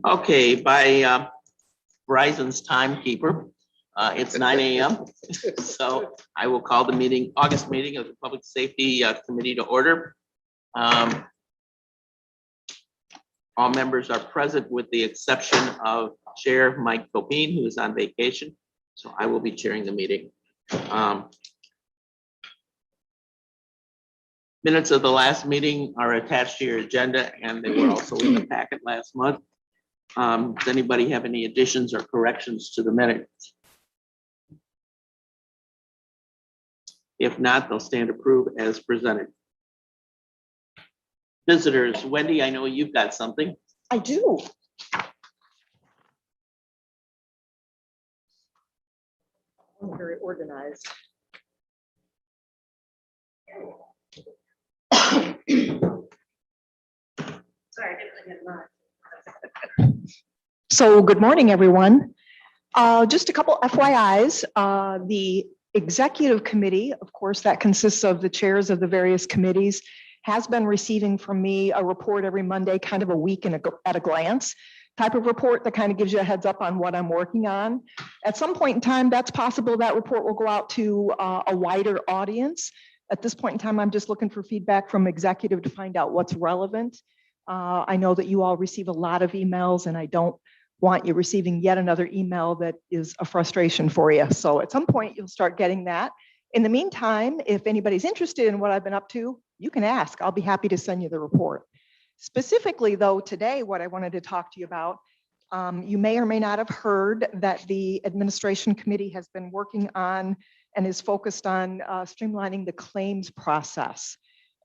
Okay, by Verizon's timekeeper, it's 9 a.m. So I will call the meeting, August meeting of the Public Safety Committee to order. All members are present with the exception of Chair Mike Copine, who is on vacation. So I will be chairing the meeting. Minutes of the last meeting are attached to your agenda, and they were also in the packet last month. Does anybody have any additions or corrections to the minutes? If not, they'll stand approved as presented. Visitors, Wendy, I know you've got something. I do. I'm very organized. Sorry, I didn't get mine. So good morning, everyone. Just a couple FYIs. The executive committee, of course, that consists of the chairs of the various committees, has been receiving from me a report every Monday, kind of a week at a glance type of report that kind of gives you a heads up on what I'm working on. At some point in time, that's possible that report will go out to a wider audience. At this point in time, I'm just looking for feedback from executive to find out what's relevant. I know that you all receive a lot of emails, and I don't want you receiving yet another email that is a frustration for you. So at some point, you'll start getting that. In the meantime, if anybody's interested in what I've been up to, you can ask. I'll be happy to send you the report. Specifically, though, today, what I wanted to talk to you about, you may or may not have heard that the administration committee has been working on and is focused on streamlining the claims process.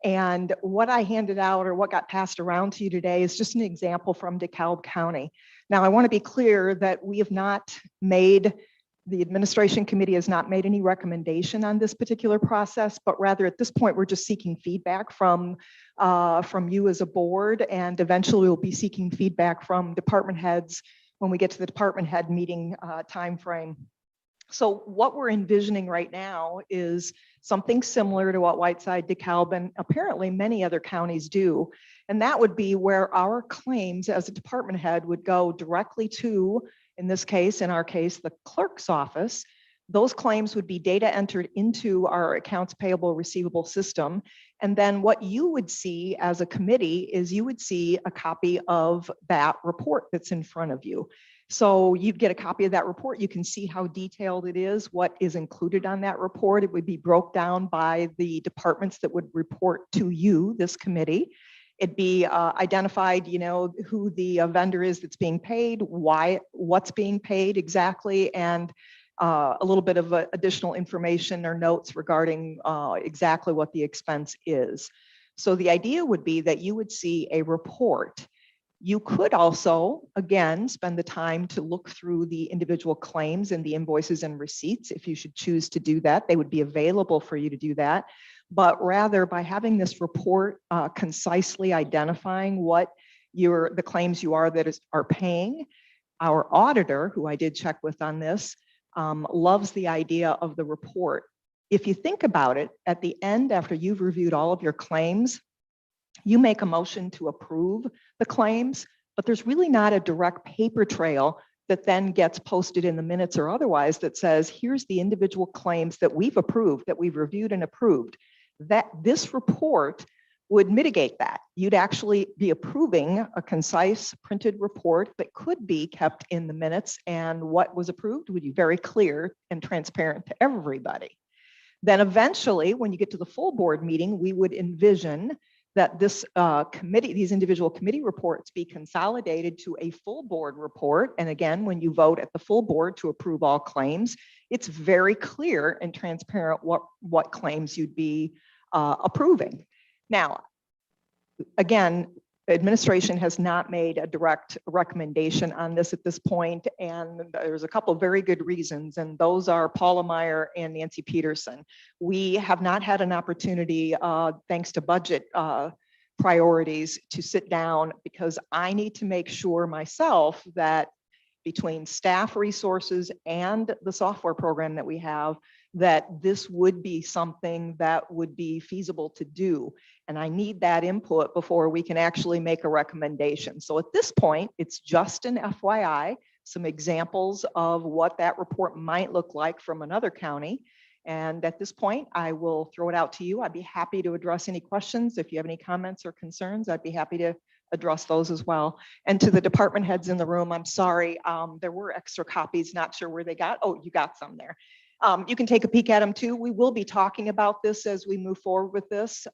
And what I handed out or what got passed around to you today is just an example from DeKalb County. Now, I want to be clear that we have not made, the administration committee has not made any recommendation on this particular process, but rather at this point, we're just seeking feedback from you as a board, and eventually we'll be seeking feedback from department heads when we get to the department head meeting timeframe. So what we're envisioning right now is something similar to what Whiteside, DeKalb, and apparently many other counties do. And that would be where our claims as a department head would go directly to, in this case, in our case, the clerk's office. Those claims would be data entered into our accounts payable receivable system. And then what you would see as a committee is you would see a copy of that report that's in front of you. So you'd get a copy of that report. You can see how detailed it is, what is included on that report. It would be broke down by the departments that would report to you, this committee. It'd be identified, you know, who the vendor is that's being paid, why, what's being paid exactly, and a little bit of additional information or notes regarding exactly what the expense is. So the idea would be that you would see a report. You could also, again, spend the time to look through the individual claims and the invoices and receipts. If you should choose to do that, they would be available for you to do that. But rather, by having this report concisely identifying what the claims you are paying, our auditor, who I did check with on this, loves the idea of the report. If you think about it, at the end, after you've reviewed all of your claims, you make a motion to approve the claims, but there's really not a direct paper trail that then gets posted in the minutes or otherwise that says, here's the individual claims that we've approved, that we've reviewed and approved. That this report would mitigate that. You'd actually be approving a concise printed report that could be kept in the minutes, and what was approved would be very clear and transparent to everybody. Then eventually, when you get to the full board meeting, we would envision that this these individual committee reports be consolidated to a full board report. And again, when you vote at the full board to approve all claims, it's very clear and transparent what claims you'd be approving. Now, again, administration has not made a direct recommendation on this at this point, and there's a couple of very good reasons, and those are Paula Meyer and Nancy Peterson. We have not had an opportunity, thanks to budget priorities, to sit down, because I need to make sure myself that between staff resources and the software program that we have, that this would be something that would be feasible to do. And I need that input before we can actually make a recommendation. So at this point, it's just an FYI, some examples of what that report might look like from another county. And at this point, I will throw it out to you. I'd be happy to address any questions. If you have any comments or concerns, I'd be happy to address those as well. And to the department heads in the room, I'm sorry, there were extra copies, not sure where they got. Oh, you got some there. You can take a peek at them too. We will be talking about this as we move forward with this.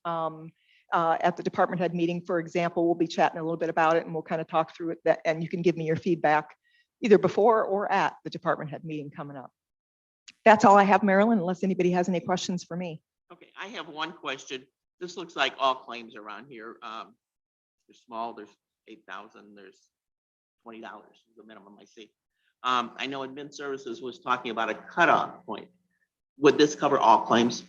At the department head meeting, for example, we'll be chatting a little bit about it and we'll kind of talk through it, and you can give me your feedback either before or at the department head meeting coming up. That's all I have, Marilyn, unless anybody has any questions for me. Okay, I have one question. This looks like all claims around here. There's small, there's 8,000, there's $20 is the minimum I see. I know admin services was talking about a cutoff point. Would this cover all claims?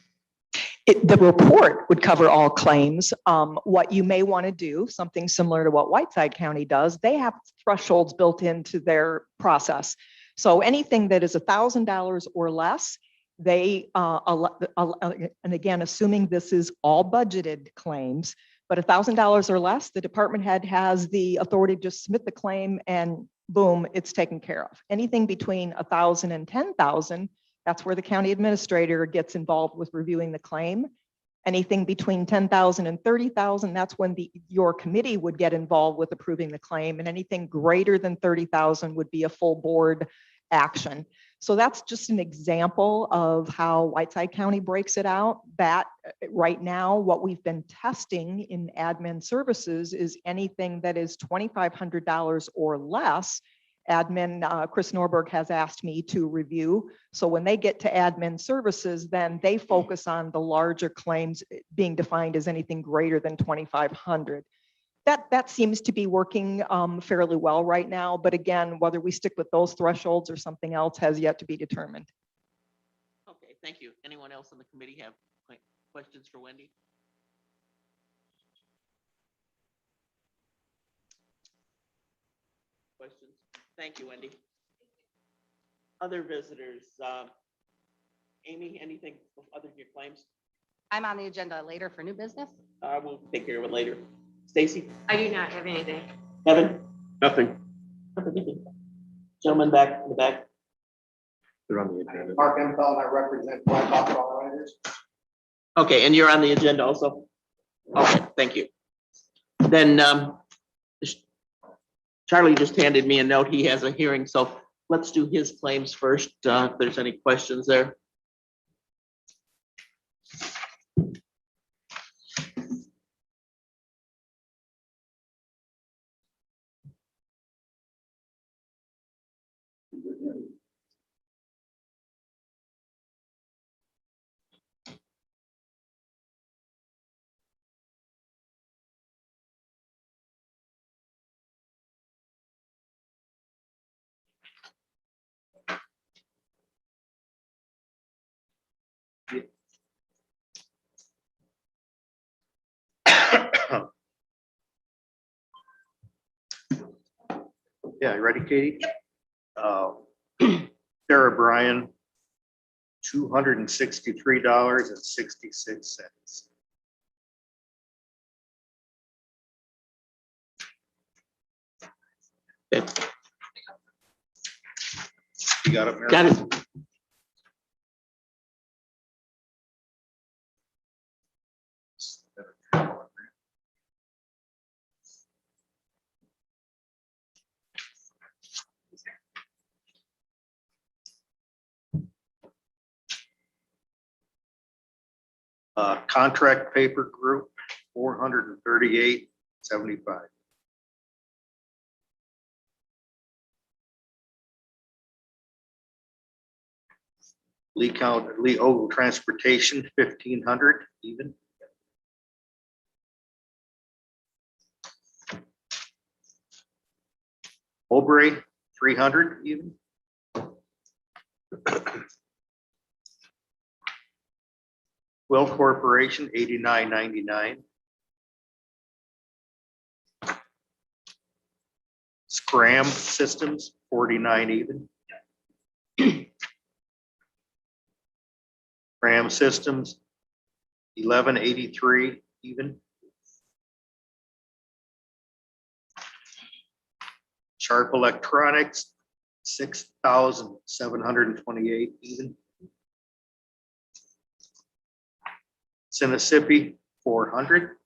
The report would cover all claims. What you may want to do, something similar to what Whiteside County does, they have thresholds built into their process. So anything that is $1,000 or less, they, and again, assuming this is all budgeted claims, but $1,000 or less, the department head has the authority to just submit the claim and boom, it's taken care of. Anything between 1,000 and 10,000, that's where the county administrator gets involved with reviewing the claim. Anything between 10,000 and 30,000, that's when your committee would get involved with approving the claim, and anything greater than 30,000 would be a full board action. So that's just an example of how Whiteside County breaks it out. That right now, what we've been testing in admin services is anything that is $2,500 or less. Admin, Chris Norberg has asked me to review. So when they get to admin services, then they focus on the larger claims being defined as anything greater than 2,500. That seems to be working fairly well right now. But again, whether we stick with those thresholds or something else has yet to be determined. Okay, thank you. Anyone else on the committee have questions for Wendy? Questions? Thank you, Wendy. Other visitors, Amy, anything other than your claims? I'm on the agenda later for new business. We'll take care of it later. Stacy? I do not have anything. Kevin? Nothing. Gentleman back in the back. They're on the agenda. Mark Empel, I represent Black Hawk Operators. Okay, and you're on the agenda also? Okay, thank you. Then Charlie just handed me a note. He has a hearing, so let's do his claims first. If there's any questions there. Yeah, you ready, Katie? Sarah Bryan, $263.66. Okay. You got it, Mary? Got it. Contract paper group, $438.75. Lee Oval Transportation, 1,500 even. Aubrey, 300 even. Will Corporation, $89.99. Scram Systems, $49 even. Ram Systems, 1183 even. Sharp Electronics, 6,728 even. Sinnissippi, 400.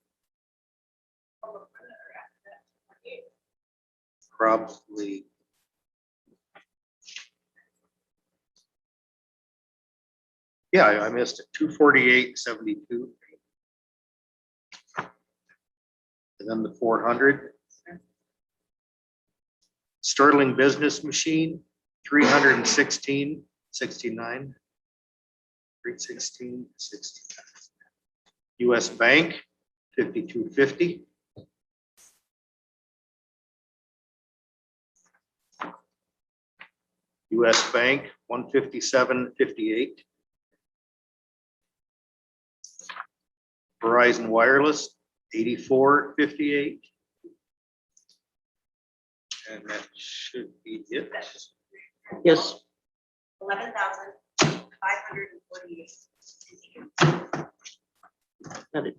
Probably. Yeah, I missed it, 248.72. And then the 400. Sterling Business Machine, 316.69. 316.69. US Bank, 52.50. US Bank, 157.58. Verizon Wireless, 84.58. And that should be it. Yes, 11,548. got it.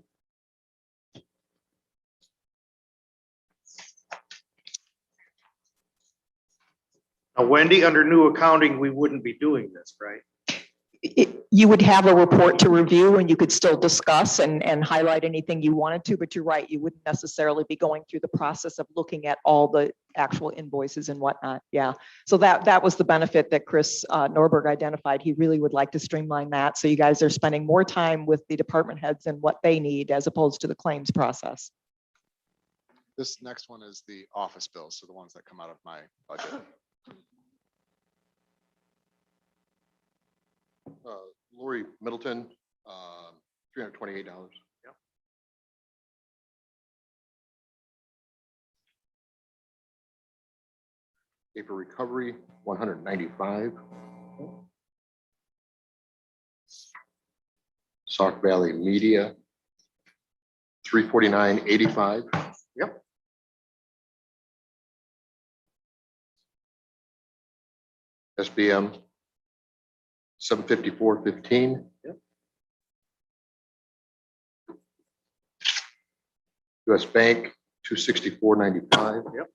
Now, Wendy, under new accounting, we wouldn't be doing this, right? You would have a report to review and you could still discuss and highlight anything you wanted to, but you're right, you wouldn't necessarily be going through the process of looking at all the actual invoices and whatnot. Yeah. So that was the benefit that Chris Norberg identified. He really would like to streamline that. So you guys are spending more time with the department heads and what they need as opposed to the claims process. This next one is the office bills, so the ones that come out of my budget. Lori Middleton, $328. Yep. Paper recovery, 195. Sauk Valley Media, 349.85. Yep. SBM, 754.15. Yep. US Bank, 264.95. Yep.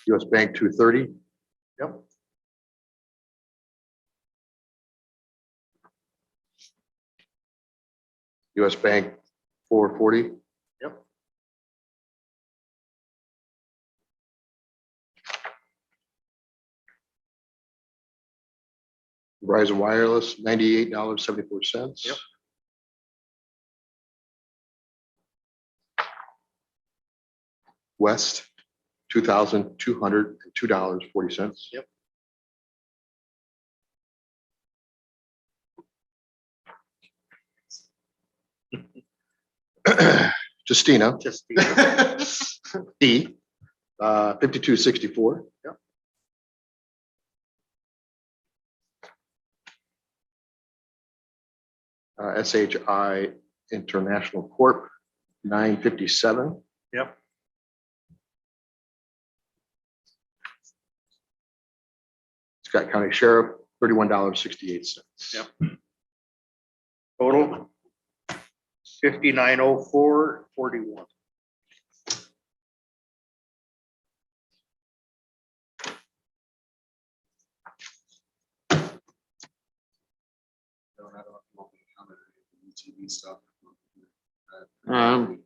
US Bank, 230. Yep. US Bank, 440. Yep. Verizon Wireless, $98.74. Yep. West, $2,202.40. Yep. Justina, Just D, 5264. Yep. SHI International Corp, 957. Yep. Scott County Sheriff, $31.68. Yep. Total 5904.41. Do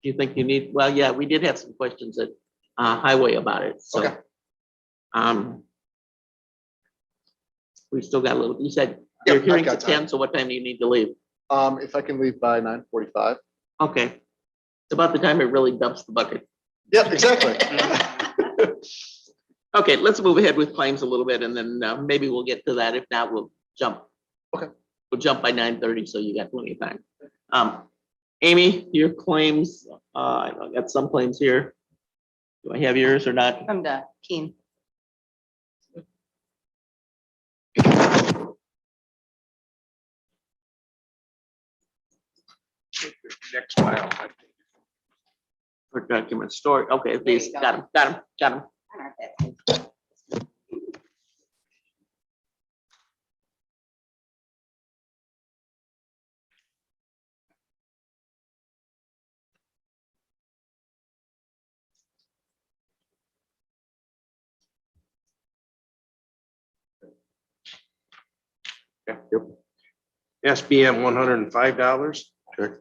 you think you need, well, yeah, we did have some questions at Highway about it, so. Okay. We still got a little, you said Yep, your hearing's I've at got time. 10, so what time do you need to leave? If I can leave by 9:45. Okay. It's about the time it really dumps the bucket. Yep, exactly. Okay, let's move ahead with claims a little bit and then maybe we'll get to that. If not, we'll jump. Okay. We'll jump by 9:30, so you got plenty of time. Amy, your claims, I got some claims here. Do I have yours or not? From the Keen. Next file. For document storage. Okay, these, you go. got him. On our fifth. Yep. SBM $105. Check.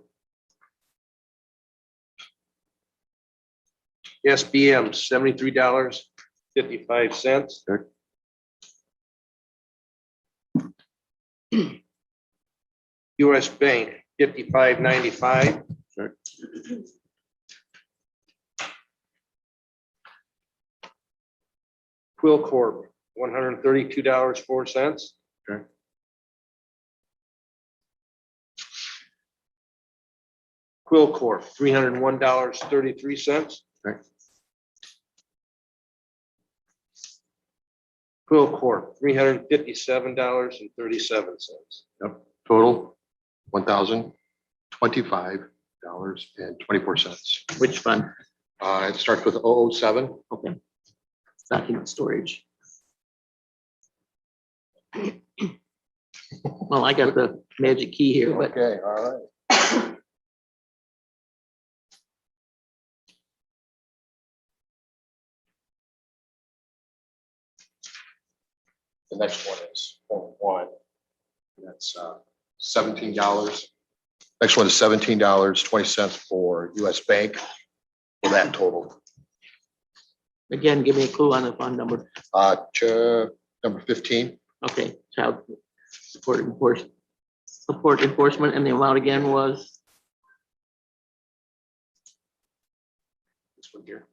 SBM $73.55. Check. US Bank $55.95. Check. Quill Corp $132.04. Okay. Quill Corp $301.33. Okay. Quill Corp $357.37. Yep. Total $1,025.24. Which fund? It starts with 007. Okay. Document storage. Well, I got the magic key here, but Okay, all right. The next one is 0.1. That's $17. Next one is $17.20 for US Bank for that total. again, give me a clue on the fund number. Number 15. Okay, child support enforcement, and the amount again was, This one here.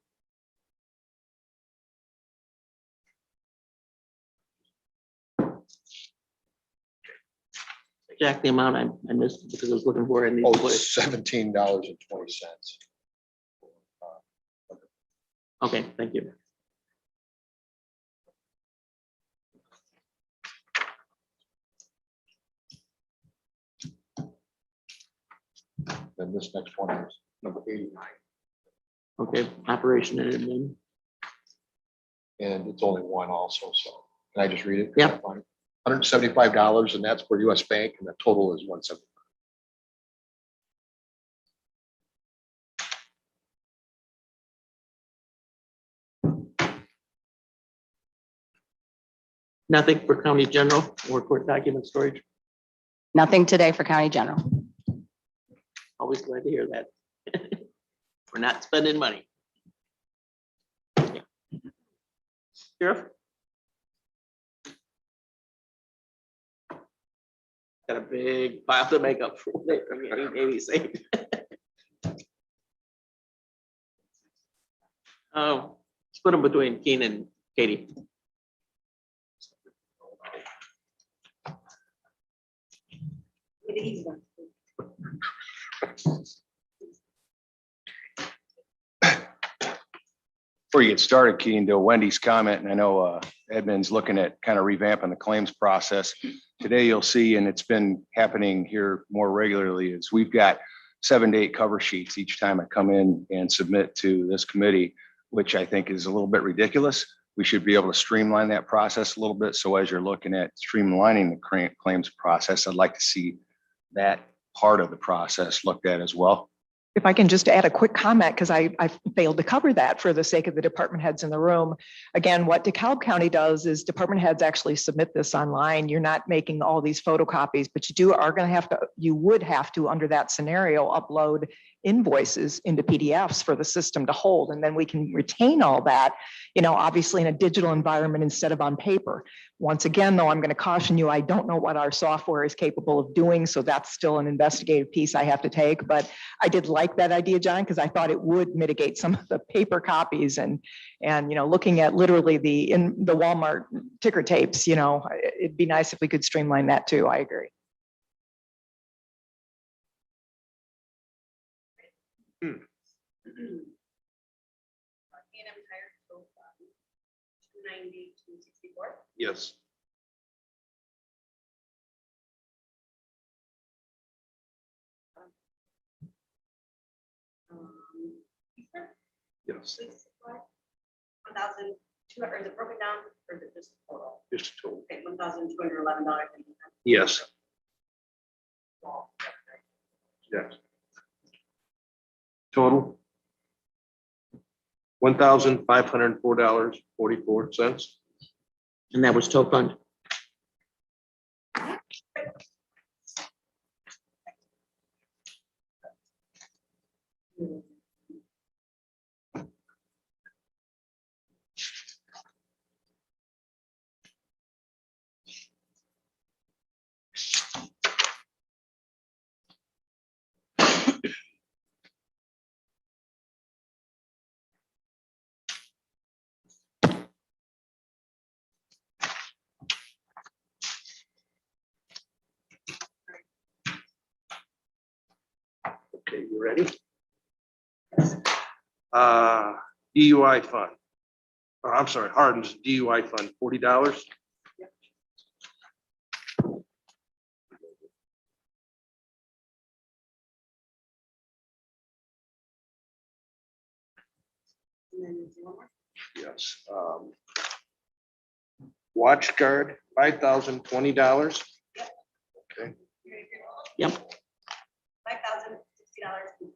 Jack, the amount I missed because I was looking for it in these. Oh, bullets. $17.20. Okay, thank you. Then this next one is number 89. Okay, operation and admin. And it's only one also, so can I just read it? Yeah. $175, and that's for US Bank, and the total is 170. Nothing for county general or court document storage. Nothing today for county general. Always glad to hear that. We're not spending money. Sheriff? Got a big pile to make up for it. I mean, maybe safe. Oh, let's put them between Keen and Katie. Before you get started, Keen, to Wendy's comment, and I know Edmund's looking at kind of revamping the claims process. Today you'll see, and it's been happening here more regularly, is we've got 7 to 8 cover sheets each time I come in and submit to this committee, which I think is a little bit ridiculous. We should be able to streamline that process a little bit. So as you're looking at streamlining the claims process, I'd like to see that part of the process looked at as well. If I can just add a quick comment, because I failed to cover that for the sake of the department heads in the room. Again, what DeKalb County does is department heads actually submit this online. You're not making all these photocopies, but you would have to, under that scenario, upload invoices into PDFs for the system to hold. And then we can retain all that, obviously in a digital environment instead of on paper. Once again, though, I'm going to caution you, I don't know what our software is capable of doing. So that's still an investigative piece I have to take. But I did like that idea, John, because I thought it would mitigate some of the paper copies and looking at literally the Walmart ticker tapes, it'd be nice if we could streamline that too. I agree. Yes. Yes, Police supply, 1,200, is it broken down or is it just total? just total. Okay, $1,211. Yes. Yes. Total. $1,504.44. And that was tow fund. Okay, you ready? DUI fund. I'm sorry, Hardin's DUI fund, $40. And then is there one more? Yes. Watch guard, $5,020. Okay, Yep. $5,060.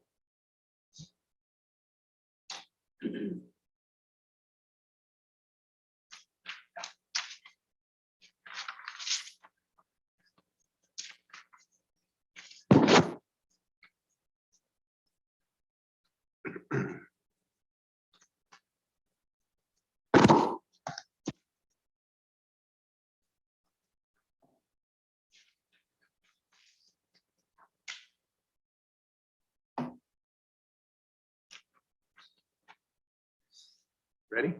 ready?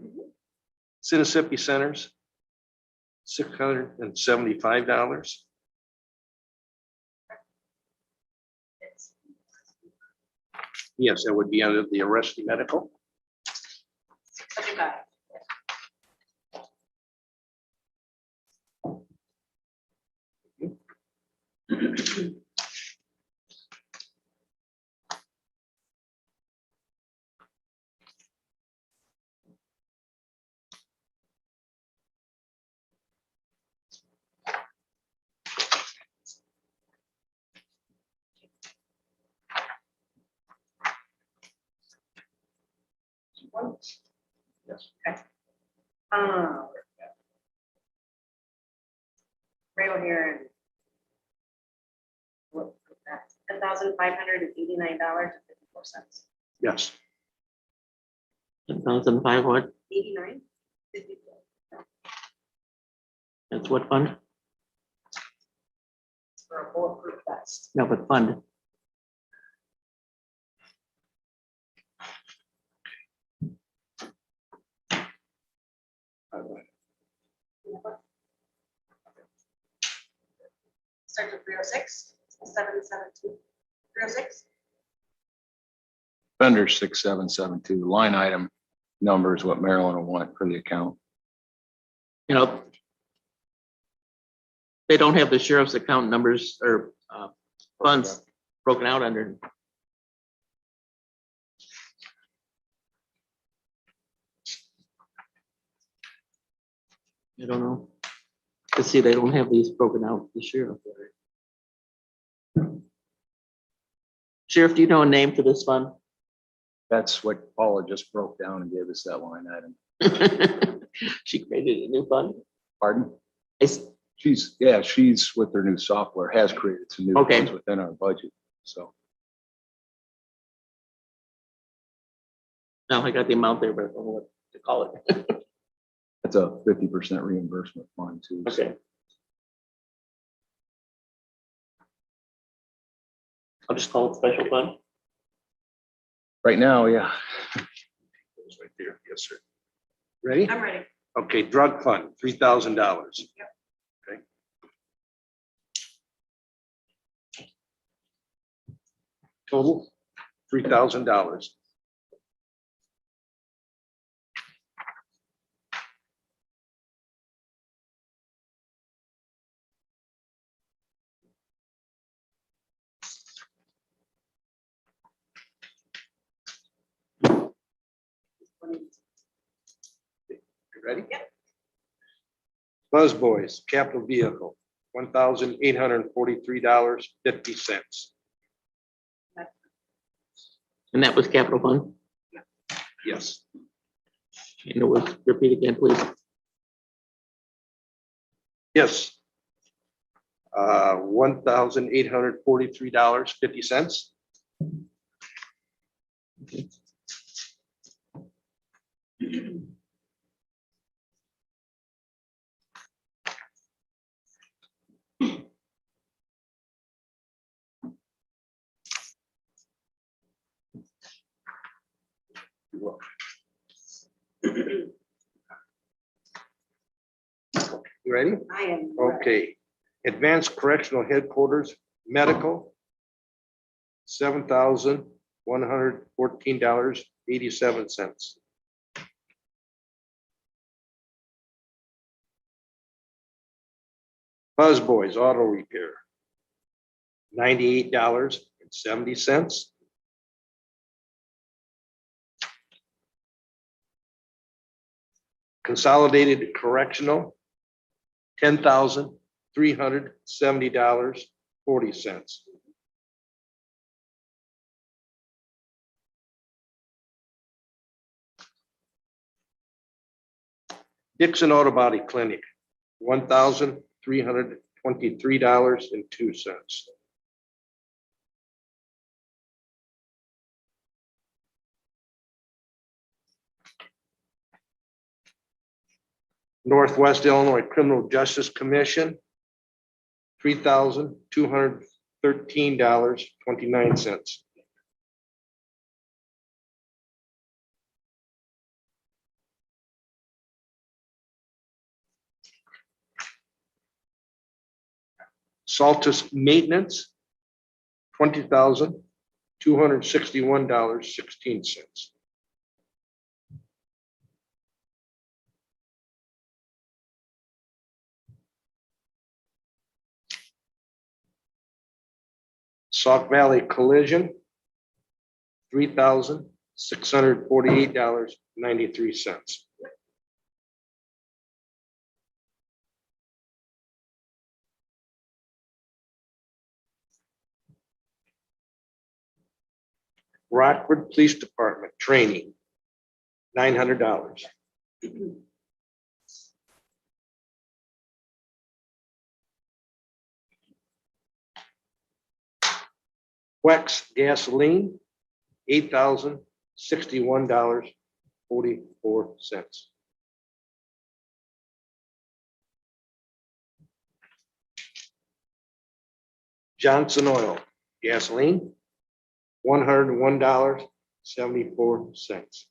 Mississippi Centers, $675. Yes, that would be under the arresting medical. $75. Yes. Right over here. And what, that's $10,589.54. Yes. 10,005 what? 89. That's what fund? For a bulletproof vest. No, but fund. Starts with 306, 772, 306. Vendor 6772, line item number is what Marilyn will want for the account. You know, they don't have the sheriff's account numbers or funds broken out under. I don't know. Let's see, they don't have these broken out this year. Sheriff, do you know a name for this fund? That's what Paula just broke down and gave us that line item. She created a new fund. Pardon? It's, She's with her new software, has created some new Okay. ones within our budget, so. no, I got the amount there, but I don't know what to call it. It's a 50% reimbursement fund too. so. Okay. I'll just call it special fund. Right now, yeah. It's right there. Yes, sir. Ready? I'm ready. Okay, drug fund, $3,000. Okay. Total, $3,000. Ready? Yep. Buzz Boys, capital vehicle, $1,843.50. And that was capital fund. Yes. And it was, repeat again, please. Yes. $1,843.50. You ready? I am. Okay. Advanced Correctional Headquarters, medical, $7,114.87. Buzz Boys Auto Repair, $98.70. Consolidated Correctional, $10,370.40. Dixon Auto Body Clinic, $1,323.02. Northwest Illinois Criminal Justice Commission, $3,213.29. Saltus Maintenance, $20,261.16. Sauk Valley Collision, $3,648.93. Rockford Police Department Training, $900. Wex Gasoline, $8,061.44. Johnson Oil Gasoline, $101.74.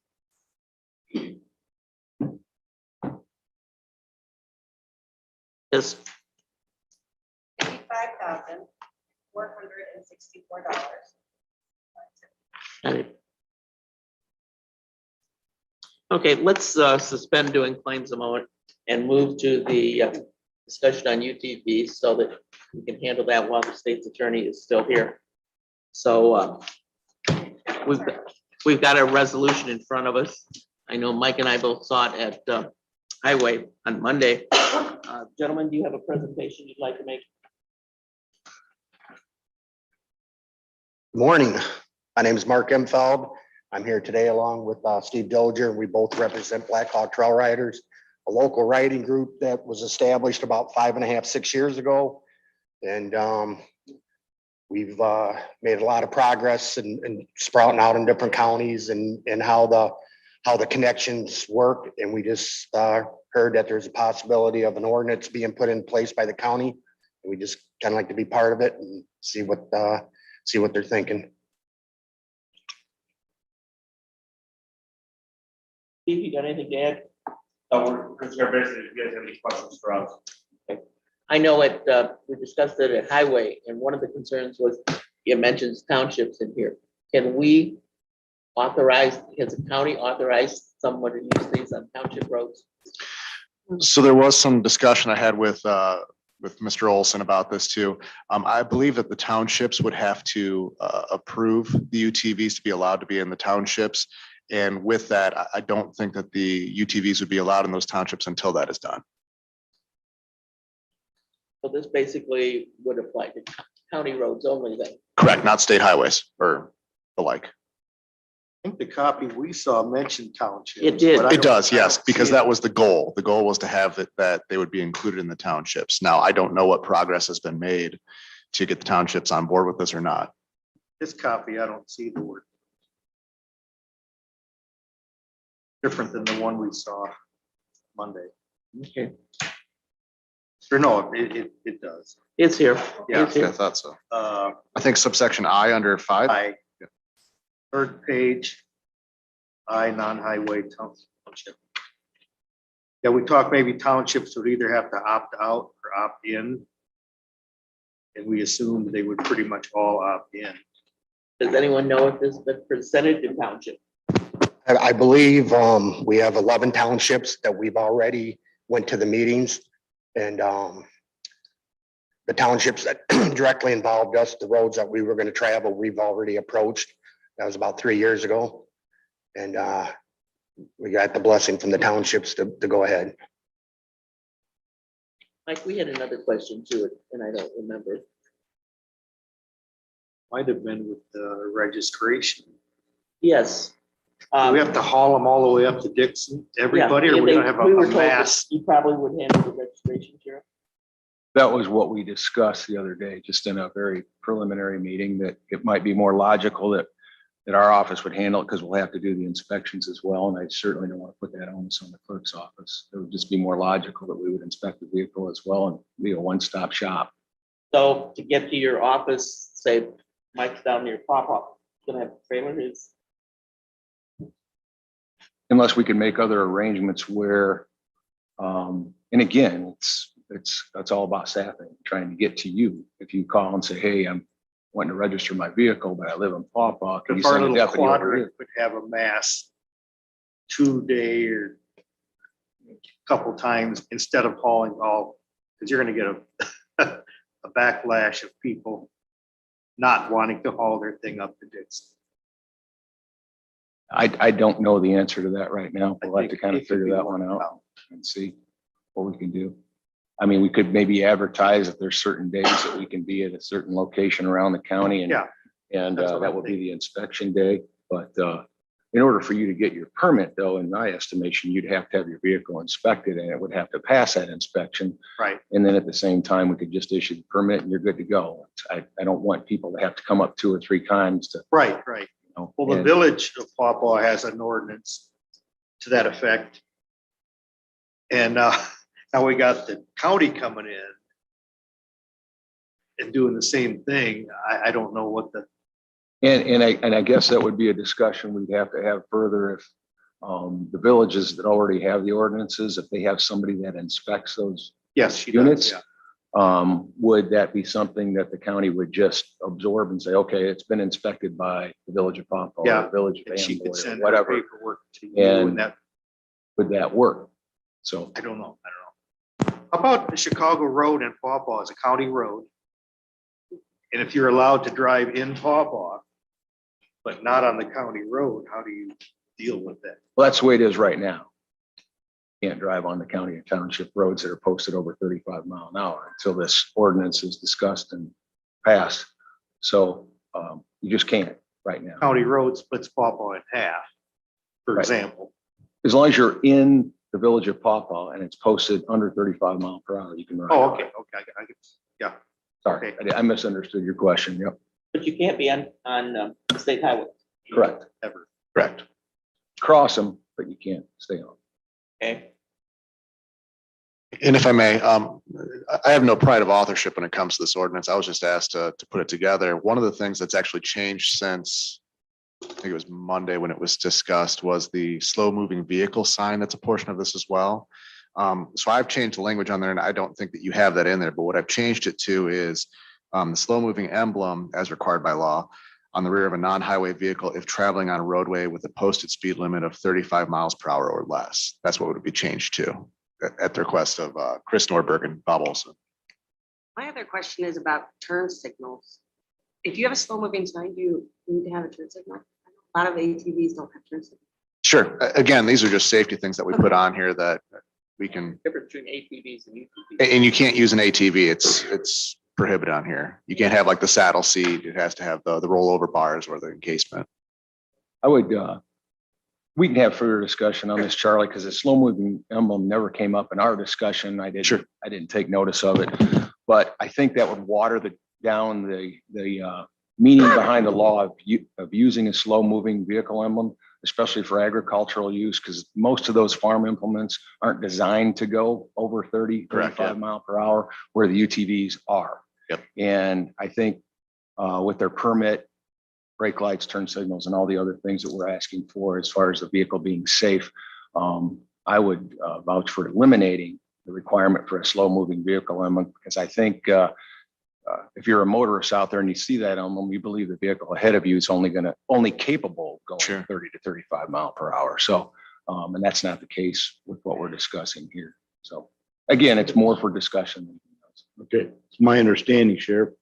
Yes, $85,464. got it. Okay, let's suspend doing claims a moment and move to the discussion on UTVs so that we can handle that while the state's attorney is still here. So we've got a resolution in front of us. I know Mike and I both saw it at Highway on Monday. Gentlemen, do you have a presentation you'd like to make? Morning. My name is Mark Emfeld. I'm here today along with Steve Dilger. We both represent Black Hawk Trail Riders, a local riding group that was established about 5.5, 6 years ago. And we've made a lot of progress and sprouting out in different counties and how the connections work. And we just heard that there's a possibility of an ordinance being put in place by the county. And we just kind of like to be part of it and see what they're thinking. Steve, you got anything to add? We're basically, if you guys have any questions for us. I know we discussed it at Highway, and one of the concerns was, it mentions townships in here. Can we authorize, has the county authorized someone to use these on township roads? So there was some discussion I had with Mr. Olson about this too. I believe that the townships would have to approve the UTVs to be allowed to be in the townships. And with that, I don't think that the UTVs would be allowed in those townships until that is done. So this basically would apply to county roads only then. Correct, not state highways or the like. I think the copy we saw mentioned townships. It did. but I It don't- does, I yes, don't see because it. that was the goal. The goal was to have it, that they would be included in the townships. Now, I don't know what progress has been made to get the townships on board with this or not. This copy, I don't see the word. Different than the one we saw Monday. Okay. Or no, it does. It's here. Yeah. It's here. I thought so. Uh, I think subsection I under 5. third page. Non-highway township. Yeah, we talked maybe townships would either have to opt out or opt in. And we assumed they would pretty much all opt in. Does anyone know if this is the percentage of township? I believe we have 11 townships that we've already went to the meetings and the townships that directly involved us, the roads that we were going to travel, we've already approached. That was about 3 years ago. And we got the blessing from the townships to go ahead. Mike, we had another question to it and I don't remember. Might have been with the registration. Yes. Do we have to haul them all the way up to Dixon, everybody, or we don't have we were a told that mass? You probably would handle the registration, Sheriff. That was what we discussed the other day, just in a very preliminary meeting, that it might be more logical that our office would handle it because we'll have to do the inspections as well. And I certainly don't want to put that onus on the clerk's office. It would just be more logical that we would inspect the vehicle as well and be a one-stop shop. So to get to your office, say Mike's down near Pop-Up, gonna have a trailer is, Unless we can make other arrangements where, and again, that's all about staffing, trying to get to you. If you call and say, hey, I'm wanting to register my vehicle, but I live in Paw Paw. Can you If our send a little deputy over quadrant here? would have a mass 2-day or a couple times instead of hauling all, because you're gonna get a backlash of people not wanting to haul their thing up to Dixon. I don't know the answer to that right now. We'll have to think kind of it could figure be that one worked out and see what we can do. I mean, we could maybe advertise that there's certain days that we can be at a certain location around the county and, Yeah, and that's what that I'm will be the inspection day. But in order for you to get your permit though, in my estimation, you'd have to have your vehicle inspected and it would have to pass that inspection. right. And then at the same time, we could just issue the permit and you're good to go. I don't want people to have to come up 2 or 3 times to, Right. you know. Well, the and- village of Paw Paw has an ordinance to that effect. And now we got the county coming in and doing the same thing. I don't know what the, And I guess that would be a discussion we'd have to have further if the villages that already have the ordinances, if they have somebody that inspects those yes, she units, does, yeah. would that be something that the county would just absorb and say, okay, it's been inspected by the village of Pompano, Yeah, the village of And she could Amboy, or send her whatever, paperwork to you And- and that, would that work? So I don't know. How about the Chicago Road in Paw Paw is a county road? And if you're allowed to drive in Paw Paw, but not on the county road, how do you deal with that? well, that's the way it is right now. Can't drive on the county or township roads that are posted over 35 mile an hour until this ordinance is discussed and passed. So you just can't right now. County road splits Paw Paw in half, for Right. example. As long as you're in the village of Paw Paw and it's posted under 35 mile per hour, you can ride. Oh, on okay, it. okay, I get, yeah. Sorry, I misunderstood your question. Yep, but you can't be on the state highway. correct. Ever. Correct. Cross them, but you can't stay on. Okay, And if I may, I have no pride of authorship when it comes to this ordinance. I was just asked to put it together. One of the things that's actually changed since, I think it was Monday when it was discussed, was the slow moving vehicle sign. That's a portion of this as well. So I've changed the language on there and I don't think that you have that in there, but what I've changed it to is the slow moving emblem as required by law on the rear of a non-highway vehicle if traveling on a roadway with a posted speed limit of 35 miles per hour or less. That's what would be changed to at the request of Chris Norberg and Bob Olson. My other question is about turn signals. If you have a slow moving sign, do you need to have a turn signal? A lot of ATVs don't have turn signals. Sure. Again, these are just safety things that we put on here that we can, Difference between ATVs and UTVs. and you can't use an ATV. It's prohibited on here. You can't have like the saddle seat. It has to have the rollover bars or the encasement. I would, we can have further discussion on this, Charlie, because the slow moving emblem never came up in our discussion. Sure. I didn't take notice of it, but I think that would water down the meaning behind the law of using a slow moving vehicle emblem, especially for agricultural use, because most of those farm implements aren't designed to go over 30, Correct, 35 mile per hour, where the UTVs are. Yep. And I think with their permit, brake lights, turn signals, and all the other things that we're asking for as far as the vehicle being safe, I would vouch for eliminating the requirement for a slow moving vehicle emblem, because I think if you're a motorist out there and you see that emblem, you believe the vehicle ahead of you is only capable of going Sure. 30 to 35 mile per hour. So, and that's not the case with what we're discussing here. So again, it's more for discussion than anything else. Okay, it's my understanding, Sheriff,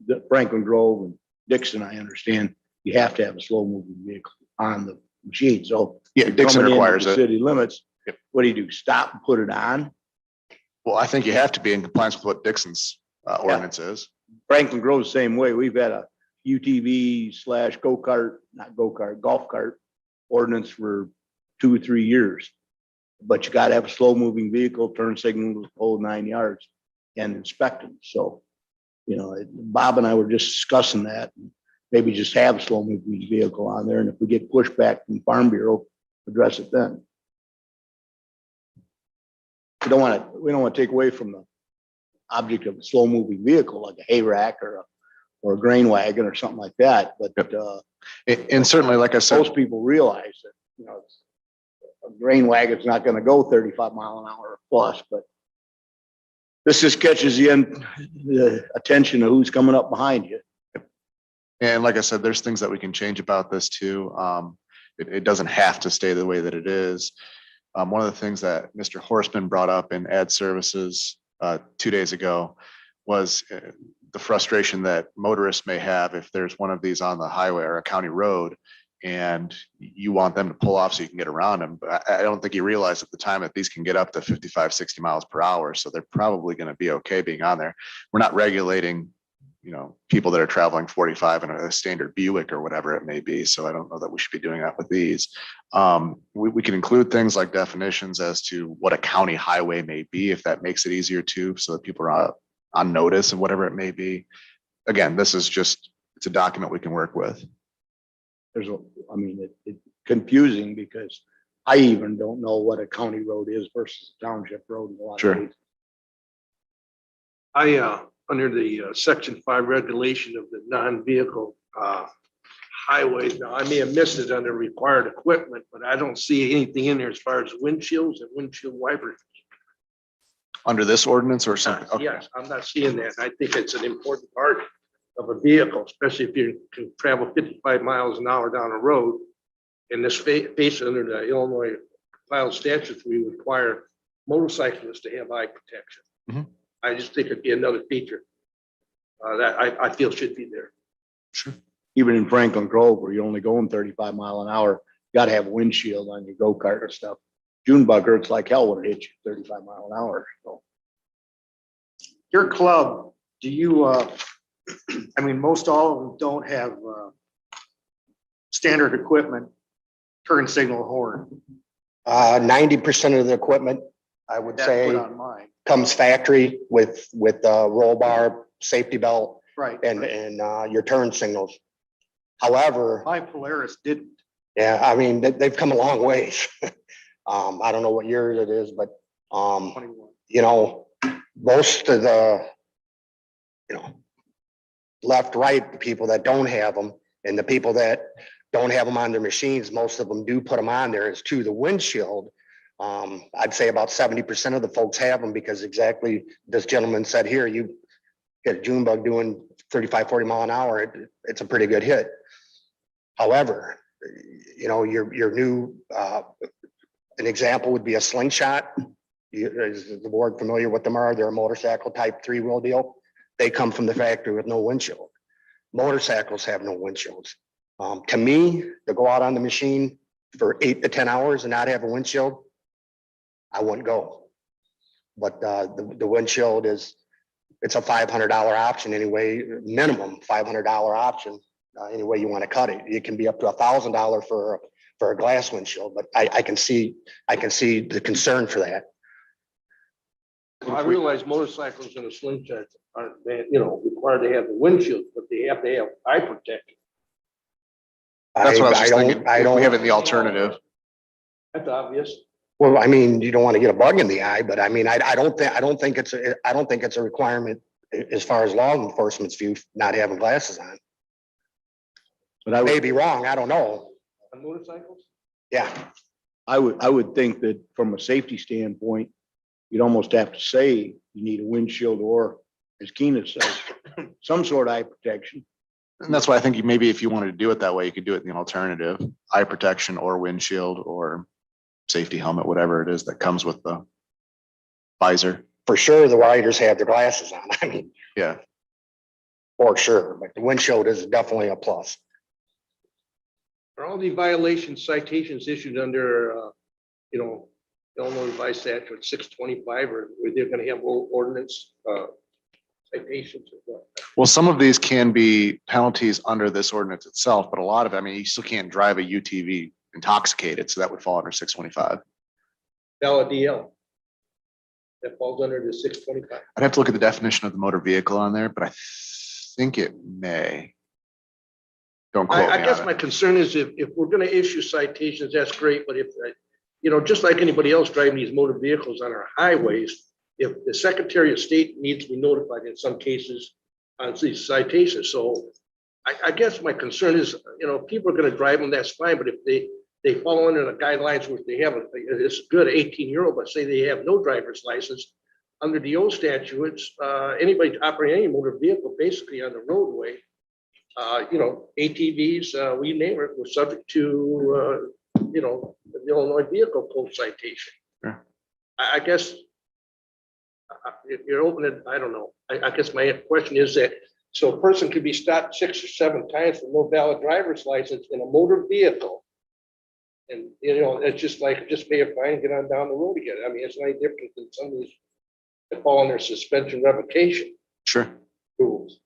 that Franklin Grove and Dixon, I understand you have to have a slow moving vehicle on the machine. So Yeah, Dixon coming into requires the it. city limits, Yep. what do? Stop and put it on? Well, I think you have to be in compliance with what Dixon's ordinance is. Franklin Grove, the same way. We've had a UTV/go-kart, not go-kart, golf cart ordinance for 2 or 3 years. But you gotta have a slow moving vehicle, turn signals, whole 9 yards, and inspect them. So, Bob and I were just discussing that. Maybe just have a slow moving vehicle on there, and if we get pushback from Farm Bureau, address it then. We don't want to take away from the object of a slow moving vehicle like a hay rack or a grain wagon or something like that, but And certainly, like I said, most people realize that, a grain wagon's not gonna go 35 mile an hour plus, but this just catches the attention of who's coming up behind you. and like I said, there's things that we can change about this too. It doesn't have to stay the way that it is. One of the things that Mr. Horstman brought up in Ad Services 2 days ago was the frustration that motorists may have if there's one of these on the highway or a county road and you want them to pull off so you can get around them. But I don't think you realize at the time that these can get up to 55, 60 miles per hour. So they're probably going to be okay being on there. We're not regulating, people that are traveling 45 in a standard Buick or whatever it may be. So I don't know that we should be doing that with these. We can include things like definitions as to what a county highway may be, if that makes it easier too, so that people are on notice of whatever it may be. Again, it's a document we can work with. It's confusing because I even don't know what a county road is versus a township road in a lot of Sure. cases. Under the section 5 regulation of the non-vehicle highways, now I may have missed it under required equipment, but I don't see anything in there as far as windshields and windshield wipers. Under this ordinance or something? Okay. Yes, I'm not seeing that. I think it's an important part of a vehicle, especially if you can travel 55 miles an hour down a road. In this based under the Illinois compiled statutes, we require motorcyclists to have eye protection. Mhm. I just think it'd be another feature that I feel should be there. Even in Franklin Grove, where you're only going 35 mile an hour, you gotta have a windshield on your go-kart or stuff. June bug hurts like hell when it hits you 35 mile an hour. So Your club, do you, most all of them don't have standard equipment, turn signal horn. 90% of the equipment, I would That's say, put on mine. comes factory with roll bar, safety belt, Right. and your turn signals. However, My Polaris didn't. yeah, they've come a long ways. I don't know what year it is, but 21. most of the, left, right, the people that don't have them and the people that don't have them on their machines, most of them do put them on there. As to the windshield, I'd say about 70% of the folks have them because exactly this gentleman said here, you get a June bug doing 35, 40 mile an hour, it's a pretty good hit. However, your new, an example would be a slingshot. Is the board familiar with them? They're a motorcycle type 3-wheel deal. They come from the factory with no windshield. Motorcycles have no windshields. To me, to go out on the machine for 8 to 10 hours and not have a windshield, I wouldn't go. But the windshield it's a $500 option anyway, minimum $500 option, any way you want to cut it. It can be up to $1,000 for a glass windshield, but I can see the concern for that. I realize motorcycles and a slingshot aren't, required to have the windshield, but they have to have eye protection. That's what I was just thinking. I If don't, we have it in the alternative. That's obvious. well, I mean, you don't want to get a bug in the eye, but I mean, I don't think it's a requirement as far as law enforcement's view, not having glasses on. But I I may would, be wrong. I don't know. On motorcycles? Yeah. I would think that from a safety standpoint, you'd almost have to say you need a windshield or, as Keena says, some sort of eye protection. And that's why I think maybe if you wanted to do it that way, you could do it in the alternative, eye protection or windshield or safety helmet, whatever it is that comes with the visor. For sure, the riders have their glasses on. I mean, Yeah. for sure, but the windshield is definitely a plus. Are all the violation citations issued under, Illinois Revised Statute 625, or were they gonna have ordinance, citations as well? Well, some of these can be penalties under this ordinance itself, but a lot of it, I mean, you still can't drive a UTV intoxicated, so that would fall under 625. LDL. That falls under the 625. I'd have to look at the definition of the motor vehicle on there, but I think it may. Don't quote I me guess on my it. concern is if we're gonna issue citations, that's great, but if, just like anybody else driving these motor vehicles on our highways, if the Secretary of State needs to be notified in some cases on these citations, so I guess my concern is, if people are gonna drive them, that's fine, but if they fall under the guidelines, which they have, it's good 18-year-old, but say they have no driver's license, under the old statutes, anybody operating any motor vehicle basically on the roadway, ATVs, we name it, were subject to, the Illinois Vehicle Code citation. Sure. I guess if you're opening, I don't know. I guess my question is that, so a person could be stopped 6 or 7 times for no valid driver's license in a motor vehicle. And, it's just like, just pay a fine and get on down the road again. I mean, it's no different than some of these that fall under suspension revocation Sure. rules.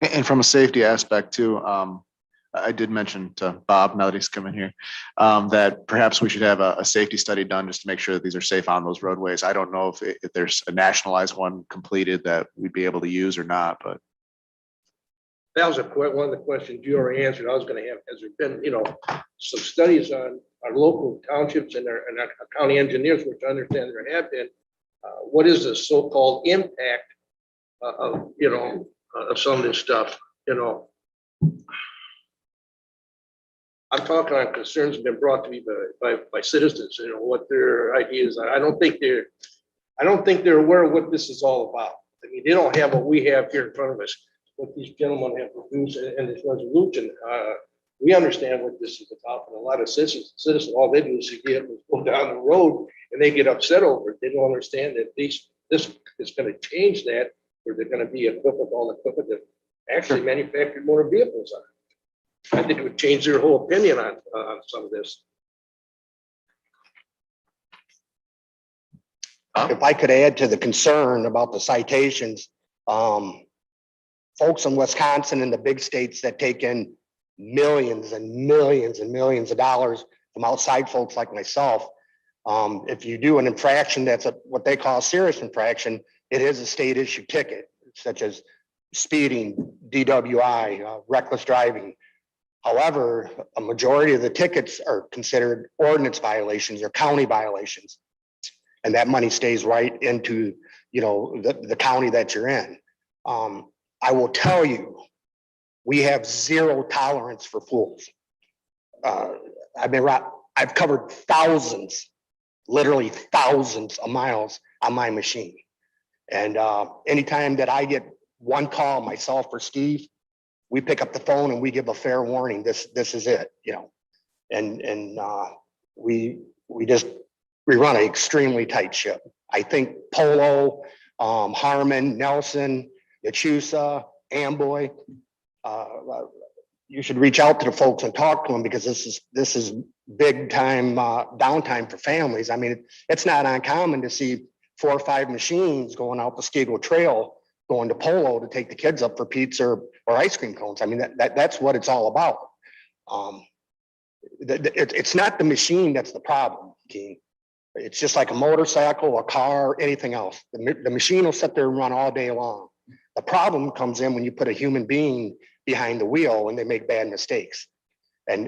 And from a safety aspect too, I did mention to Bob, now that he's coming here, that perhaps we should have a safety study done just to make sure that these are safe on those roadways. I don't know if there's a nationalized one completed that we'd be able to use or not, but. That was one of the questions you already answered. I was gonna have, has there been, some studies on our local townships and our county engineers, which I understand there have been. What is the so-called impact of some of this stuff, I'm talking on concerns that have been brought to me by citizens, what their ideas are. I don't think they're aware of what this is all about. I mean, they don't have what we have here in front of us, what these gentlemen have produced in this resolution. We understand what this is about, and a lot of citizens, all they do is see vehicles go down the road and they get upset over it. They don't understand that this is going to change that, where they're going to be equipped with all the equipment that actually manufactured motor vehicles are. I think it would change their whole opinion on some of this. If I could add to the concern about the citations, folks in Wisconsin and the big states that take in millions and millions and millions of dollars from outside folks like myself, if you do an infraction that's what they call a serious infraction, it is a state issue ticket, such as speeding, DWI, reckless driving. However, a majority of the tickets are considered ordinance violations or county violations. And that money stays right into, the county that you're in. I will tell you, we have zero tolerance for fools. I've covered thousands, literally thousands of miles on my machine. And anytime that I get one call, myself or Steve, we pick up the phone and we give a fair warning. This is it, and we run an extremely tight ship. I think Polo, Harmon, Nelson, Yachusa, Amboy, you should reach out to the folks and talk to them because this is big time downtime for families. I mean, it's not uncommon to see 4 or 5 machines going out the Skidwood Trail, going to Polo to take the kids up for pizza or ice cream cones. I mean, that's what it's all about. It's not the machine that's the problem, Keen. It's just like a motorcycle, a car, anything else. The machine will sit there and run all day long. The problem comes in when you put a human being behind the wheel and they make bad mistakes. And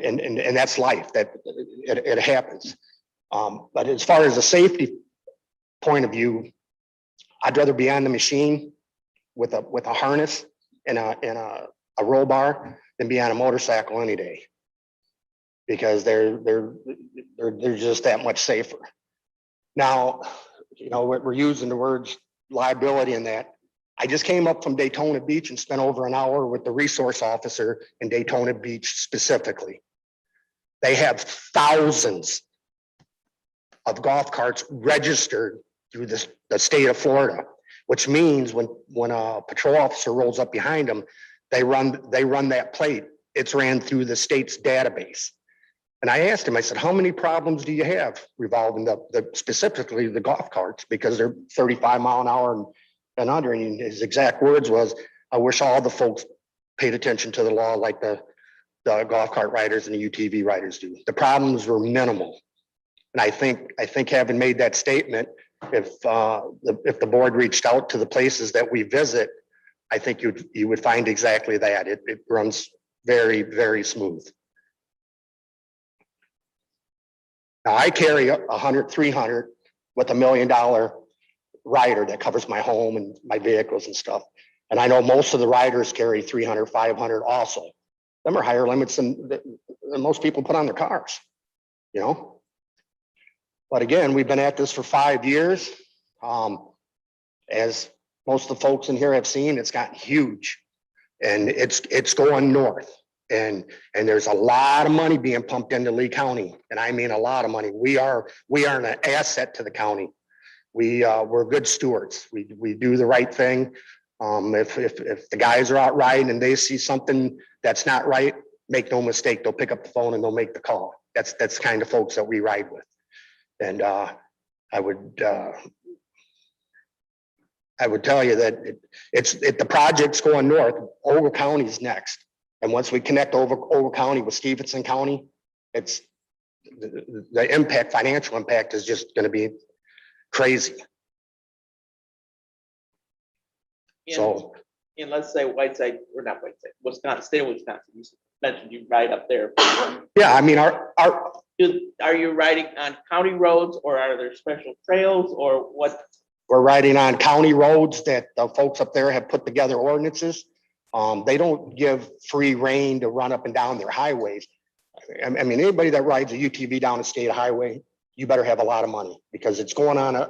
that's life, that it happens. But as far as a safety point of view, I'd rather be on the machine with a harness and a roll bar than be on a motorcycle any day. Because they're just that much safer. Now, you know, we're using the words liability in that. I just came up from Daytona Beach and spent over an hour with the resource officer in Daytona Beach specifically. They have thousands of golf carts registered through the state of Florida, which means when a patrol officer rolls up behind them, they run that plate. It's ran through the state's database. And I asked him, I said, how many problems do you have revolving specifically the golf carts? Because they're 35 mile an hour and under. And his exact words was, I wish all the folks paid attention to the law like the golf cart riders and the UTV riders do. The problems were minimal. And I think having made that statement, if the board reached out to the places that we visit, I think you would find exactly that. It runs very, very smooth. Now I carry 100, 300 with $1 million rider that covers my home and my vehicles and stuff. And I know most of the riders carry 300, 500 also. Them are higher limits than most people put on their cars, you know? But again, we've been at this for 5 years. As most of the folks in here have seen, it's gotten huge and it's going north. And there's a lot of money being pumped into Lee County. And I mean, a lot of money. We are an asset to the county. We're good stewards. We do the right thing. If the guys are out riding and they see something that's not right, make no mistake, they'll pick up the phone and they'll make the call. That's the kind of folks that we ride with. And I would tell you that the project's going north. Ogle County's next. And once we connect Ogle County with Stevenson County, it's the impact, financial impact is just going to be crazy. So, and let's say Whiteside, or not Whiteside, Wisconsin, state of Wisconsin, you mentioned you ride up there. yeah, I mean, Are you riding on county roads or are there special trails or what? we're riding on county roads that the folks up there have put together ordinances. They don't give free rein to run up and down their highways. I mean, anybody that rides a UTV down a state highway, you better have a lot of money because it's going on a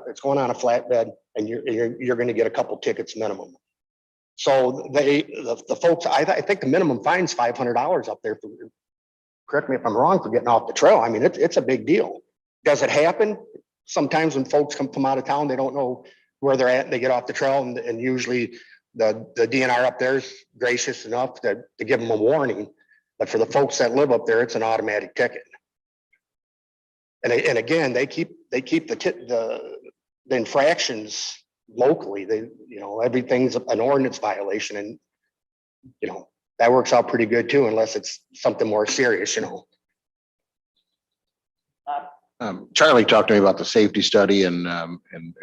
flatbed and you're going to get a couple tickets minimum. So the folks, I think the minimum fine's $500 up there. Correct me if I'm wrong, for getting off the trail. I mean, it's a big deal. Does it happen? Sometimes when folks come from out of town, they don't know where they're at and they get off the trail and usually the DNR up there is gracious enough to give them a warning. But for the folks that live up there, it's an automatic ticket. And again, they keep the infractions locally. Everything's an ordinance violation, and that works out pretty good too, unless it's something more serious. Charlie talked to me about the safety study and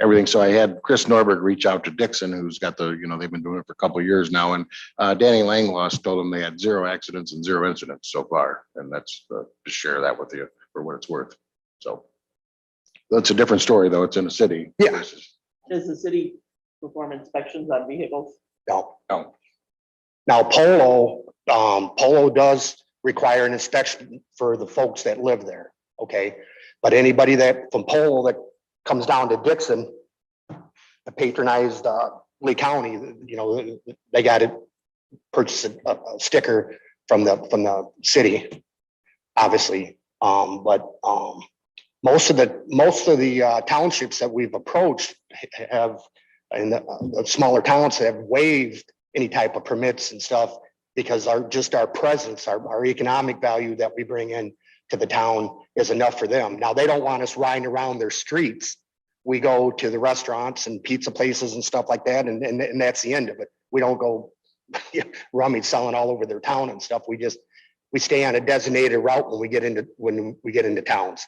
everything. So I had Chris Norberg reach out to Dixon, who's got they've been doing it for a couple of years now. And Danny Langloss told them they had 0 accidents and 0 incidents so far. And that's to share that with you for what it's worth. So that's a different story though. It's in a city. Yeah. Does the city perform inspections on vehicles? No. Now Polo does require an inspection for the folks that live there. Okay. But anybody that from Polo that comes down to Dixon, patronized Lee County, they got to purchase a sticker from the city, obviously. But most of the townships that we've approached have, in the smaller towns, have waived any type of permits and stuff because our presence, our economic value that we bring in to the town is enough for them. Now, they don't want us riding around their streets. We go to the restaurants and pizza places and stuff like that, and that's the end of it. We don't go rummage selling all over their town and stuff. We stay on a designated route when we get into towns.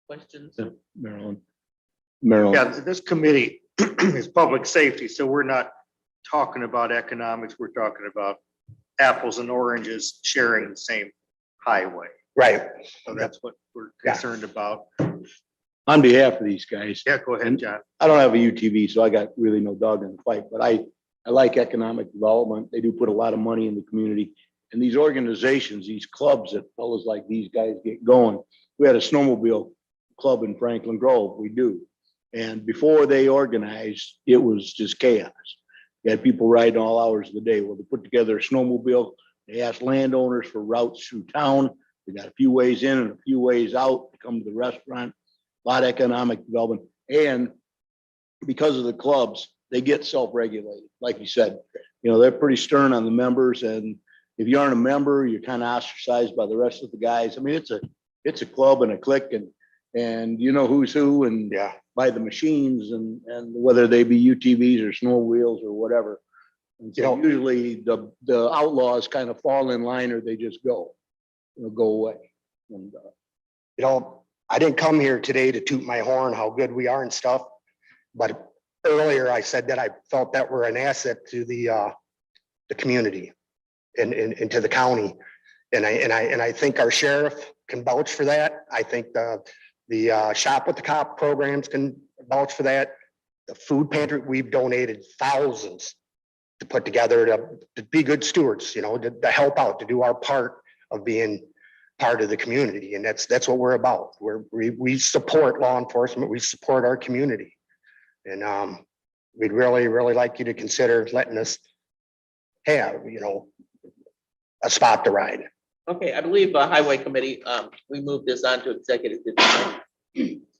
Questions? Maryland. Maryland. Yeah, this committee is public safety, so we're not talking about economics. We're talking about apples and oranges sharing the same highway. Right. So that's what we're Yeah. concerned about. On behalf of these guys, Yeah, go ahead, John. I don't have a UTV, so I got really no dog in the fight, but I like economic development. They do put a lot of money in the community. And these organizations, these clubs that fellows like these guys get going. We had a snowmobile club in Franklin Grove, we do. And before they organized, it was just chaos. You had people riding all hours of the day. Well, they put together a snowmobile. They asked landowners for routes through town. They got a few ways in and a few ways out to come to the restaurant. A lot of economic development. And because of the clubs, they get self-regulated. Like you said, they're pretty stern on the members. And if you aren't a member, you're kind of ostracized by the rest of the guys. I mean, it's a club and a clique and you know who's who and Yeah. by the machines and whether they be UTVs or snow wheels or whatever. And so usually the outlaws kind of fall in line or they just go away. And, I didn't come here today to toot my horn, how good we are and stuff. But earlier I said that I felt that we're an asset to the community and to the county. And I think our sheriff can vouch for that. I think the Shop with the Cop programs can vouch for that. The food pantry, we've donated thousands to put together to be good stewards, to help out, to do our part of being part of the community. And that's what we're about. We support law enforcement. We support our community. And we'd really, really like you to consider letting us have, a spot to ride. Okay, I believe Highway Committee, we moved this on to executive.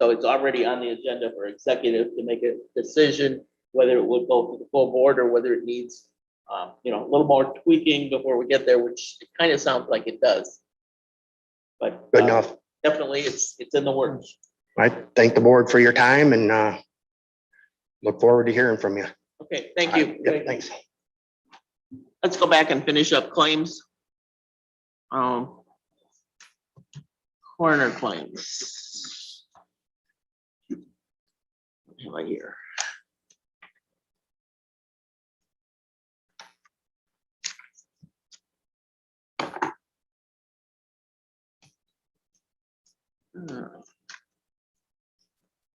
So it's already on the agenda for executive to make a decision whether it would go to the full board or whether it needs, a little more tweaking before we get there, which it kind of sounds like it does. But Good enough. definitely it's in the works. I thank the board for your time and look forward to hearing from you. Okay, thank you. Yeah, thanks. Let's go back and finish up claims. Coroner claims. What have I here?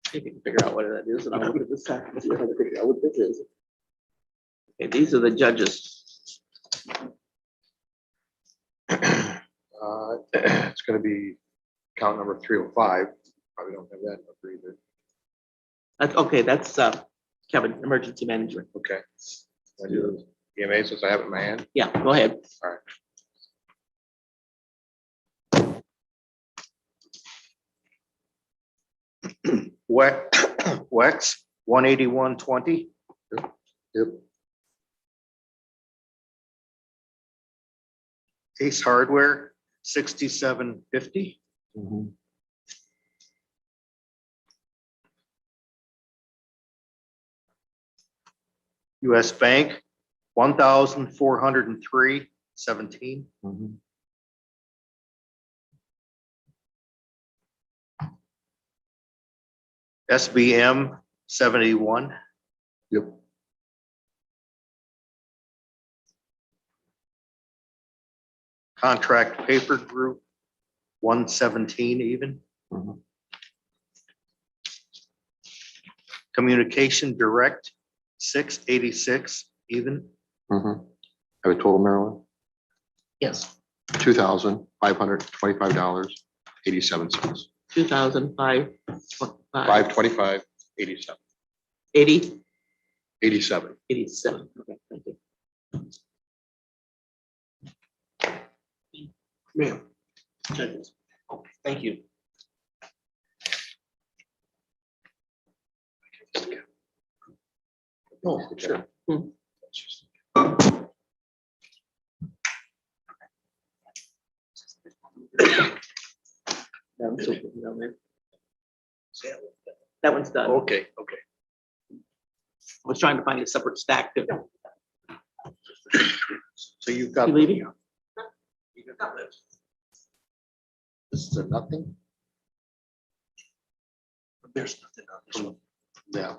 See if you can figure out what that is, and I'll look at this second and see if I can figure out what this is. Okay, these are the judges. It's gonna be count number 305. Probably don't have that number either. That's okay. That's Kevin, emergency management. Okay. I do EMA since I have it in my hand. Yeah, go ahead. All right. Wex 18120. Yep. Ace Hardware 6750. US Bank 1,403.17. SBM 71. Yep. Contract Paper Group 117 even. Communication Direct 686 even. Have a total, Maryland, Yes, $2,525.87. 2005. 525.87. 80, 87. 87. Okay, thank you. Ma'am. Judges. Okay, thank you. Oh, sure. That one's done. Okay, okay. I was trying to find a separate stack to. So you've got. You leaving? This is a nothing? There's nothing on this one. Yeah.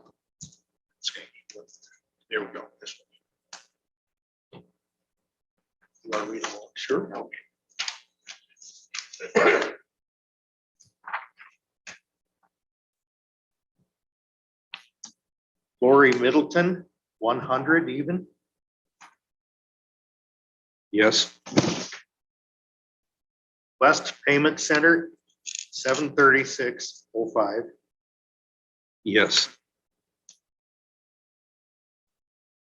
There we go. This one. You want to read them all? Sure. Okay. Lori Middleton, 100 even. Yes. West Payment Center, 73605. Yes.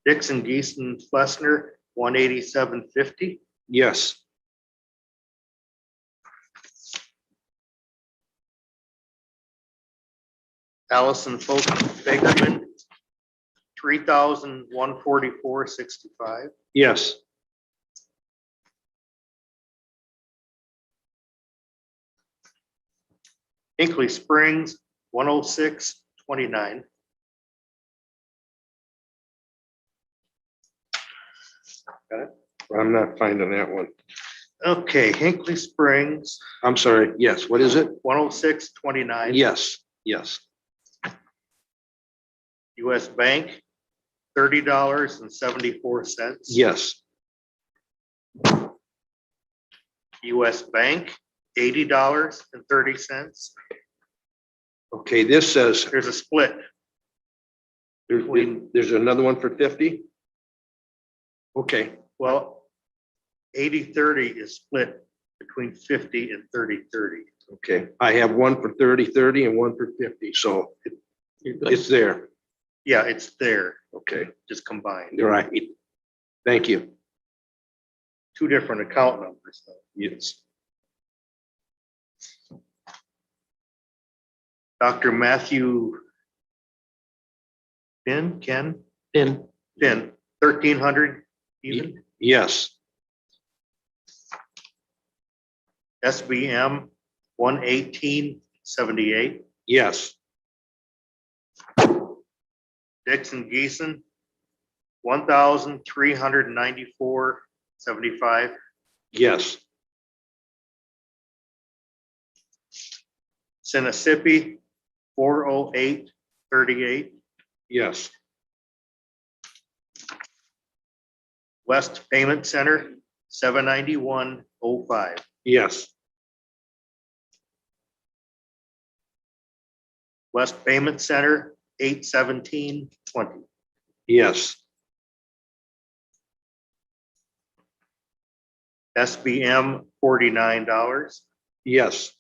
Dixon Geeson Flessner, 18750. Yes. Allison Folk Bakerman, 3,144.65. Yes. Hinkley Springs, 106.29. I'm not finding that one. Okay, Hinkley Springs, I'm sorry. Yes. What is it? 106.29. Yes. Yes. US Bank, $30.74. Yes. US Bank, $80.30. Okay, this says There's a split. there's another one for 50. Okay. Well, 80-30 is split between 50 and 30-30. Okay. I have one for 30-30 and one for 50. So it's there. Yeah, it's there, Okay. just combined. You're right. Thank you. Two different account numbers though. Yes. Dr. Matthew Ken, Then 1,300 even. Yes. SBM, 118.78. Yes. Dixon Geeson, 1,394.75. Yes. Sinisippi, 408.38. Yes. West Payment Center, 791.05. Yes. West Payment Center, 817.20. Yes. SBM, $49. Yes.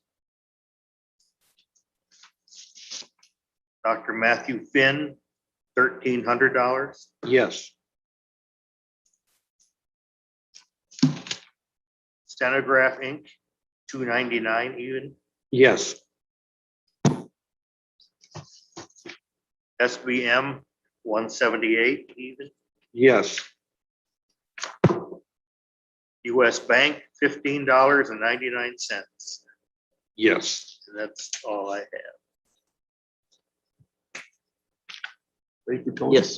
Dr. Matthew Finn, $1,300. Yes. Stenograph Inc., $299 even. Yes. SBM, $178 even. Yes. US Bank, $15.99. Yes. And that's all I have. yes.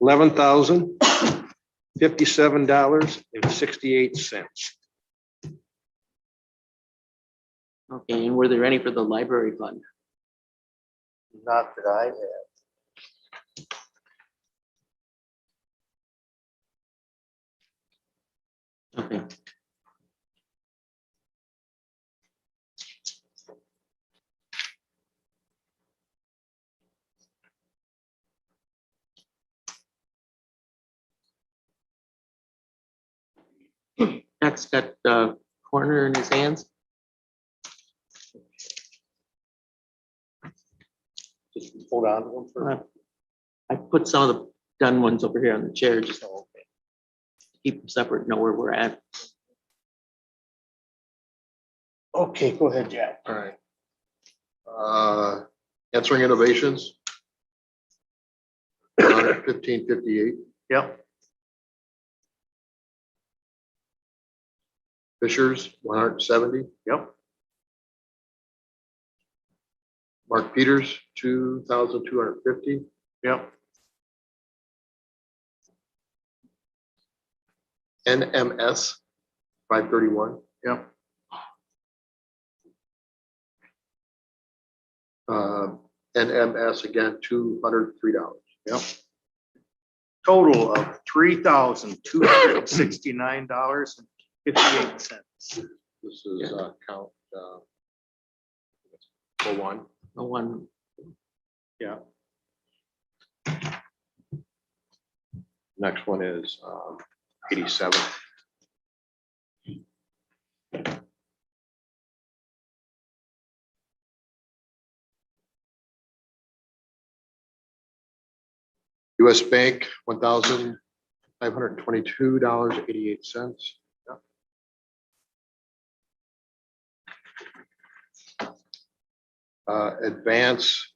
$11,057.68. Okay, and were there any for the library fund? Not that I have. Okay. That's got the corner in his hands. Just hold on to one for. I put some of the done ones over here on the chair, just to keep them separate, know where we're at. Okay, go ahead, Jack. All right. Answering innovations. 1558. Yep. Fishers, 170. Yep. Mark Peters, 2,250. Yep. NMS, 531. Yep. NMS again, $203. Yep. Total of $3,269.58. This is count for one. The one, Yeah. Next one is 87. US Bank, $1,522.88. Advance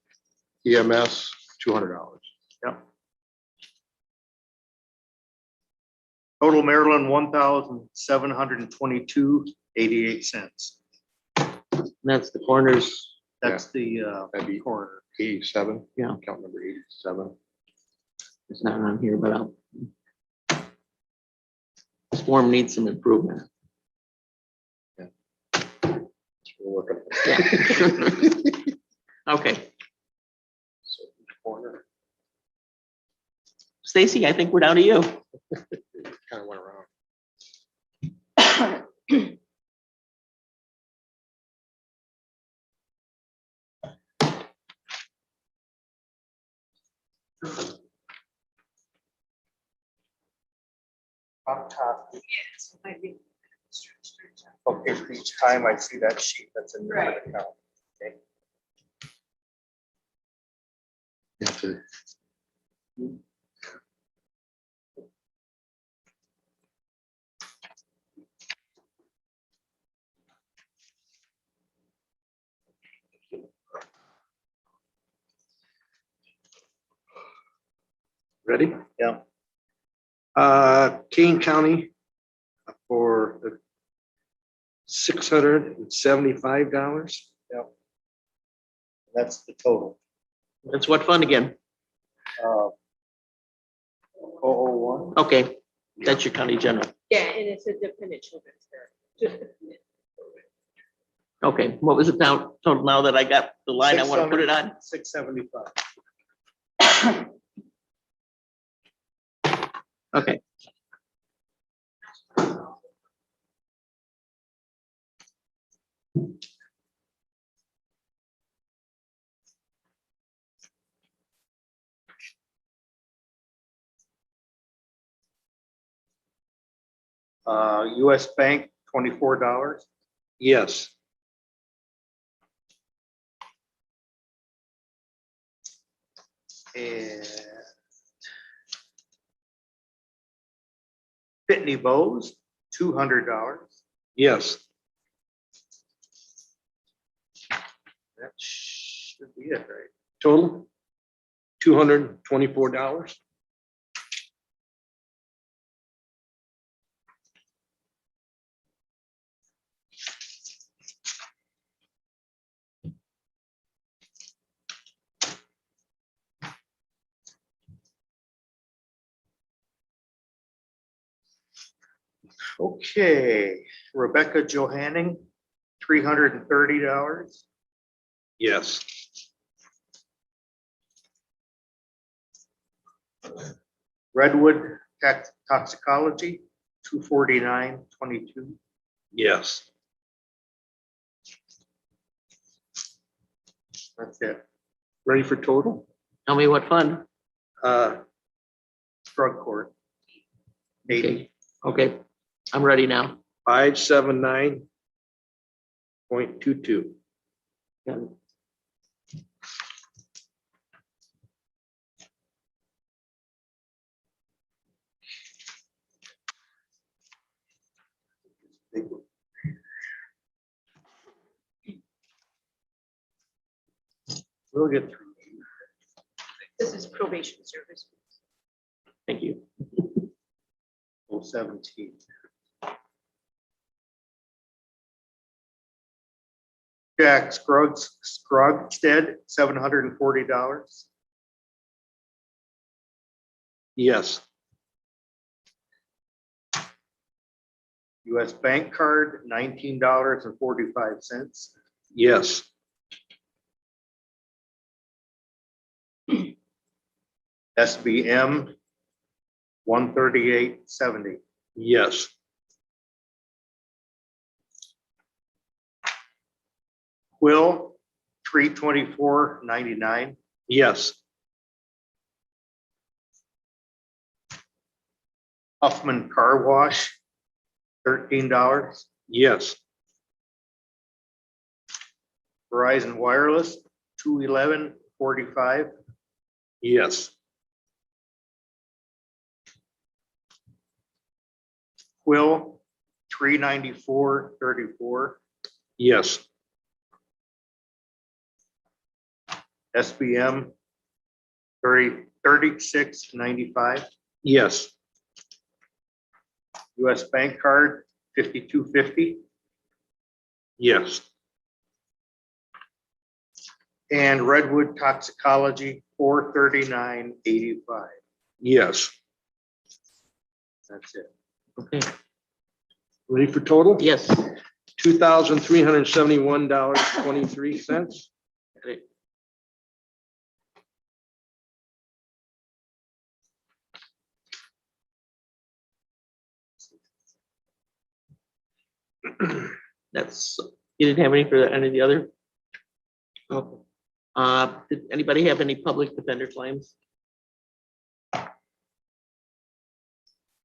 EMS, $200. Yep. Total Maryland, $1,722.88. that's the corners. That's the That'd be corner. 87. Yeah. Count number 87. It's not on here, but this form needs some improvement. We're working on Yeah. it. Okay, So each corner Stacy, I think we're down to you. kind of went around. On top, Yes. Might be. okay, for each time I see that sheet, that's a Right. different account. Okay. You have to. Ready? Yeah. Kane County for $675. That's the total. That's what fund again? 001. Okay, that's your county general. Yeah, and it's a dependent children's care. Okay, what was it now, total now that I got the line I want to put it on? 675. Okay. US Bank, $24. Yes. And Pitney Bowes, $200. Yes. That should be it, right? Total $224. Okay, Rebecca Johanning, $330. Yes. Redwood Toxicology, $249.22. Yes. That's it. Ready for total? Tell me what fund? Drug court. 80. Okay, I'm ready now. 579.22. Got it. We'll get through. This is probation service. Thank you. 017. Jack Scrugstead, $740. Yes. US Bank Card, $19.45. Yes. SBM, $138.70. Yes. Quill, $324.99. Yes. Huffman Car Wash, $13. Yes. Verizon Wireless, $211.45. Yes. Quill, $394.34. Yes. SBM, $36.95. Yes. US Bank Card, $52.50. Yes. And Redwood Toxicology, $439.85. Yes. That's it. Okay, Ready for total? yes. $2,371.23. Okay. That's, you didn't have any for any of the other? Okay. Did anybody have any public defender claims?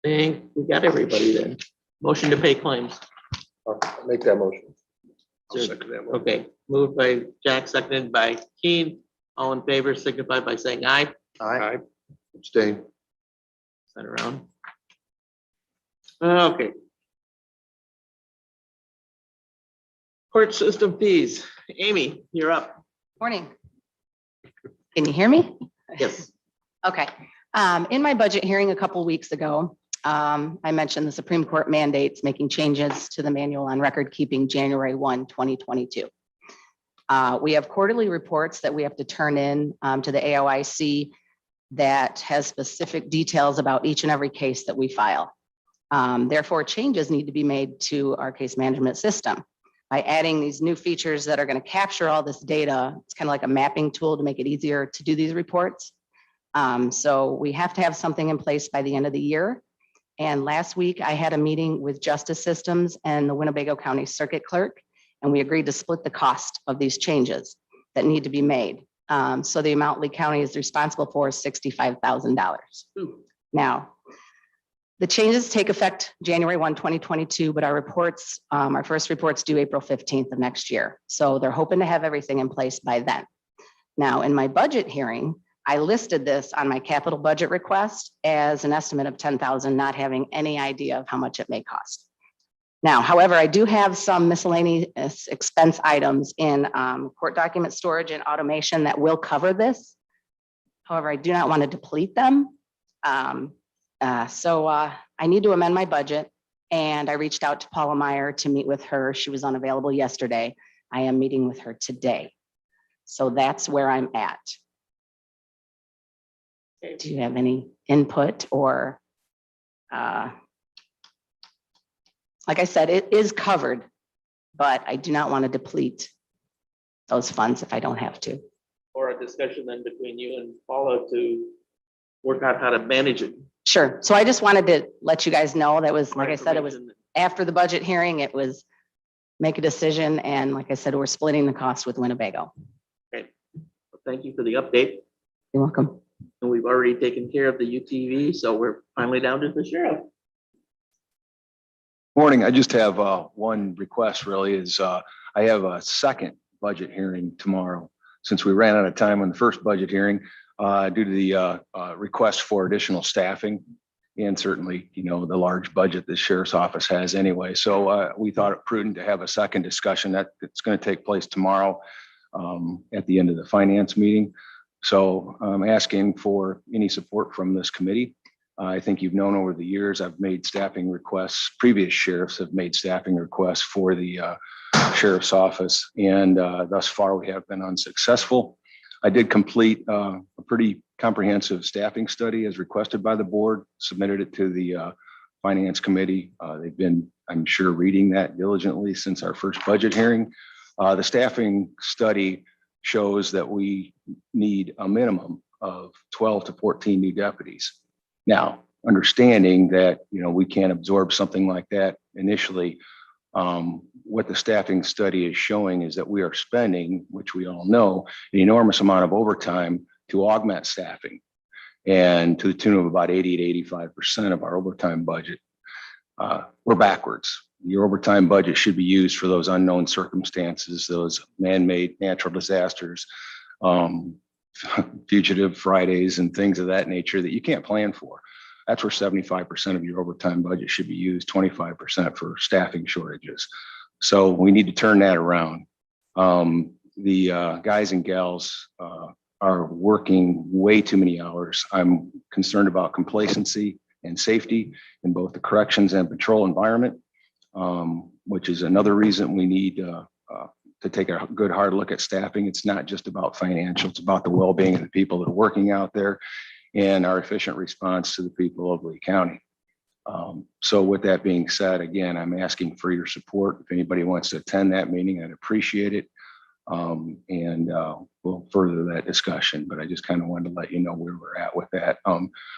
Think we got everybody then. Motion to pay claims. I'll make that motion. I'll second that motion. Okay, moved by Jack, seconded by Keen. All in favor signify by saying aye. Aye. Abstain. Send around. Okay. Court system fees. Amy, you're up. Morning. Can you hear me? Yes. Okay. In my budget hearing a couple weeks ago, I mentioned the Supreme Court mandates making changes to the manual on record keeping January 1, 2022. We have quarterly reports that we have to turn in to the AOIC that has specific details about each and every case that we file. Therefore, changes need to be made to our case management system. By adding these new features that are going to capture all this data, it's kind of like a mapping tool to make it easier to do these reports. So we have to have something in place by the end of the year. And last week I had a meeting with Justice Systems and the Winnebago County Circuit Clerk, and we agreed to split the cost of these changes that need to be made. So the amount Lee County is responsible for is $65,000. Now, the changes take effect January 1, 2022, but our reports, our first report's due April 15th of next year. So they're hoping to have everything in place by then. Now, in my budget hearing, I listed this on my capital budget request as an estimate of $10,000, not having any idea of how much it may cost. Now, however, I do have some miscellaneous expense items in court document storage and automation that will cover this. However, I do not want to deplete them. So I need to amend my budget, and I reached out to Paula Meyer to meet with her. She was unavailable yesterday. I am meeting with her today. So that's where I'm at. Do you have any input or, like I said, it is covered, but I do not want to deplete those funds if I don't have to. Or a discussion then between you and Paula to work out how to manage it. Sure. So I just wanted to let you guys know that was, like I said, it was after the budget hearing, it was make a decision. And like I said, we're splitting the cost with Winnebago. Okay. Well, thank you for the update. You're welcome. And we've already taken care of the UTV, so we're finally down to the sheriff. Morning, I just have one request really is I have a second budget hearing tomorrow. Since we ran out of time on the first budget hearing due to the request for additional staffing and certainly, you know, the large budget the sheriff's office has anyway. So we thought it prudent to have a second discussion that it's going to take place tomorrow at the end of the finance meeting. So I'm asking for any support from this committee. I think you've known over the years, I've made staffing requests. Previous sheriffs have made staffing requests for the Sheriff's Office, and thus far we have been unsuccessful. I did complete a pretty comprehensive staffing study as requested by the board, submitted it to the Finance Committee. They've been, I'm sure, reading that diligently since our first budget hearing. The staffing study shows that we need a minimum of 12 to 14 new deputies. Now, understanding that, we can't absorb something like that initially, what the staffing study is showing is that we are spending, which we all know, an enormous amount of overtime to augment staffing, and to the tune of about 80 to 85% of our overtime budget. We're backwards. Your overtime budget should be used for those unknown circumstances, those man-made natural disasters, fugitive Fridays and things of that nature that you can't plan for. That's where 75% of your overtime budget should be used, 25% for staffing shortages. So we need to turn that around. The guys and gals are working way too many hours. I'm concerned about complacency and safety in both the corrections and patrol environment, which is another reason we need to take a good hard look at staffing. It's not just about financial, it's about the well-being of the people that are working out there and our efficient response to the people of Lee County. So with that being said, again, I'm asking for your support. If anybody wants to attend that meeting, I'd appreciate it. And we'll further that discussion, but I just kind of wanted to let you know where we're at with that.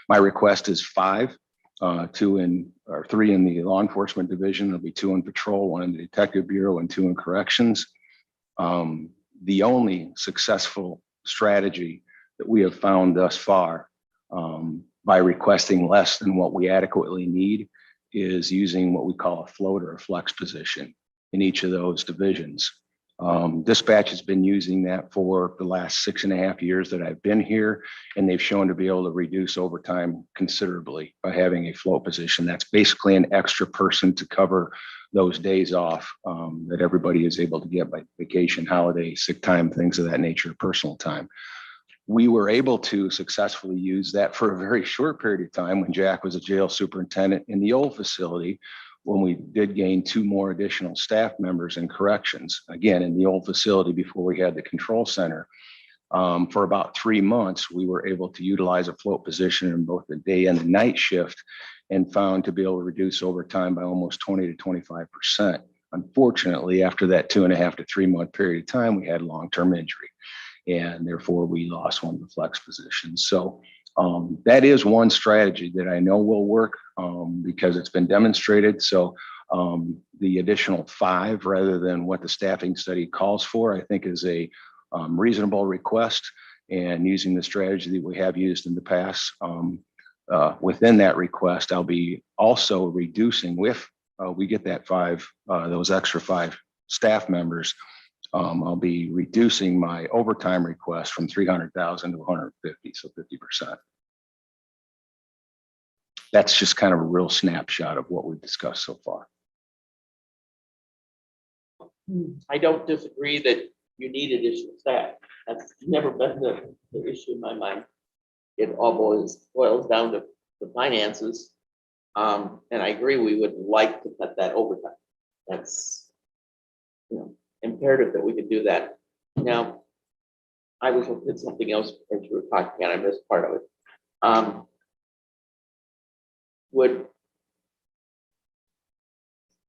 My request is 5, 3 in the law enforcement division. There'll be 2 in patrol, 1 in the detective bureau, and 2 in corrections. The only successful strategy that we have found thus far, by requesting less than what we adequately need, is using what we call a float or a flex position in each of those divisions. Dispatch has been using that for the last 6.5 years that I've been here, and they've shown to be able to reduce overtime considerably by having a float position. That's basically an extra person to cover those days off that everybody is able to get by vacation, holiday, sick time, things of that nature, personal time. We were able to successfully use that for a very short period of time when Jack was a jail superintendent in the old facility, when we did gain 2 more additional staff members in corrections, again, in the old facility before we had the control center. For about 3 months, we were able to utilize a float position in both the day and the night shift, and found to be able to reduce overtime by almost 20 to 25%. Unfortunately, after that 2.5 to 3 month period of time, we had long-term injury, and therefore we lost one of the flex positions. So that is one strategy that I know will work because it's been demonstrated. So the additional 5, rather than what the staffing study calls for, I think is a reasonable request, and using the strategy that we have used in the past. Within that request, I'll be also reducing, if we get that 5, those extra 5 staff members, I'll be reducing my overtime request from 300,000 to 150, so 50%. That's just kind of a real snapshot of what we've discussed so far. I don't disagree that you need additional staff. That's never been the issue in my mind. It all boils down to the finances. And I agree, we would like to cut that overtime. That's, imperative that we could do that. Now, I was looking at something else as you were talking, and I missed part of it. Would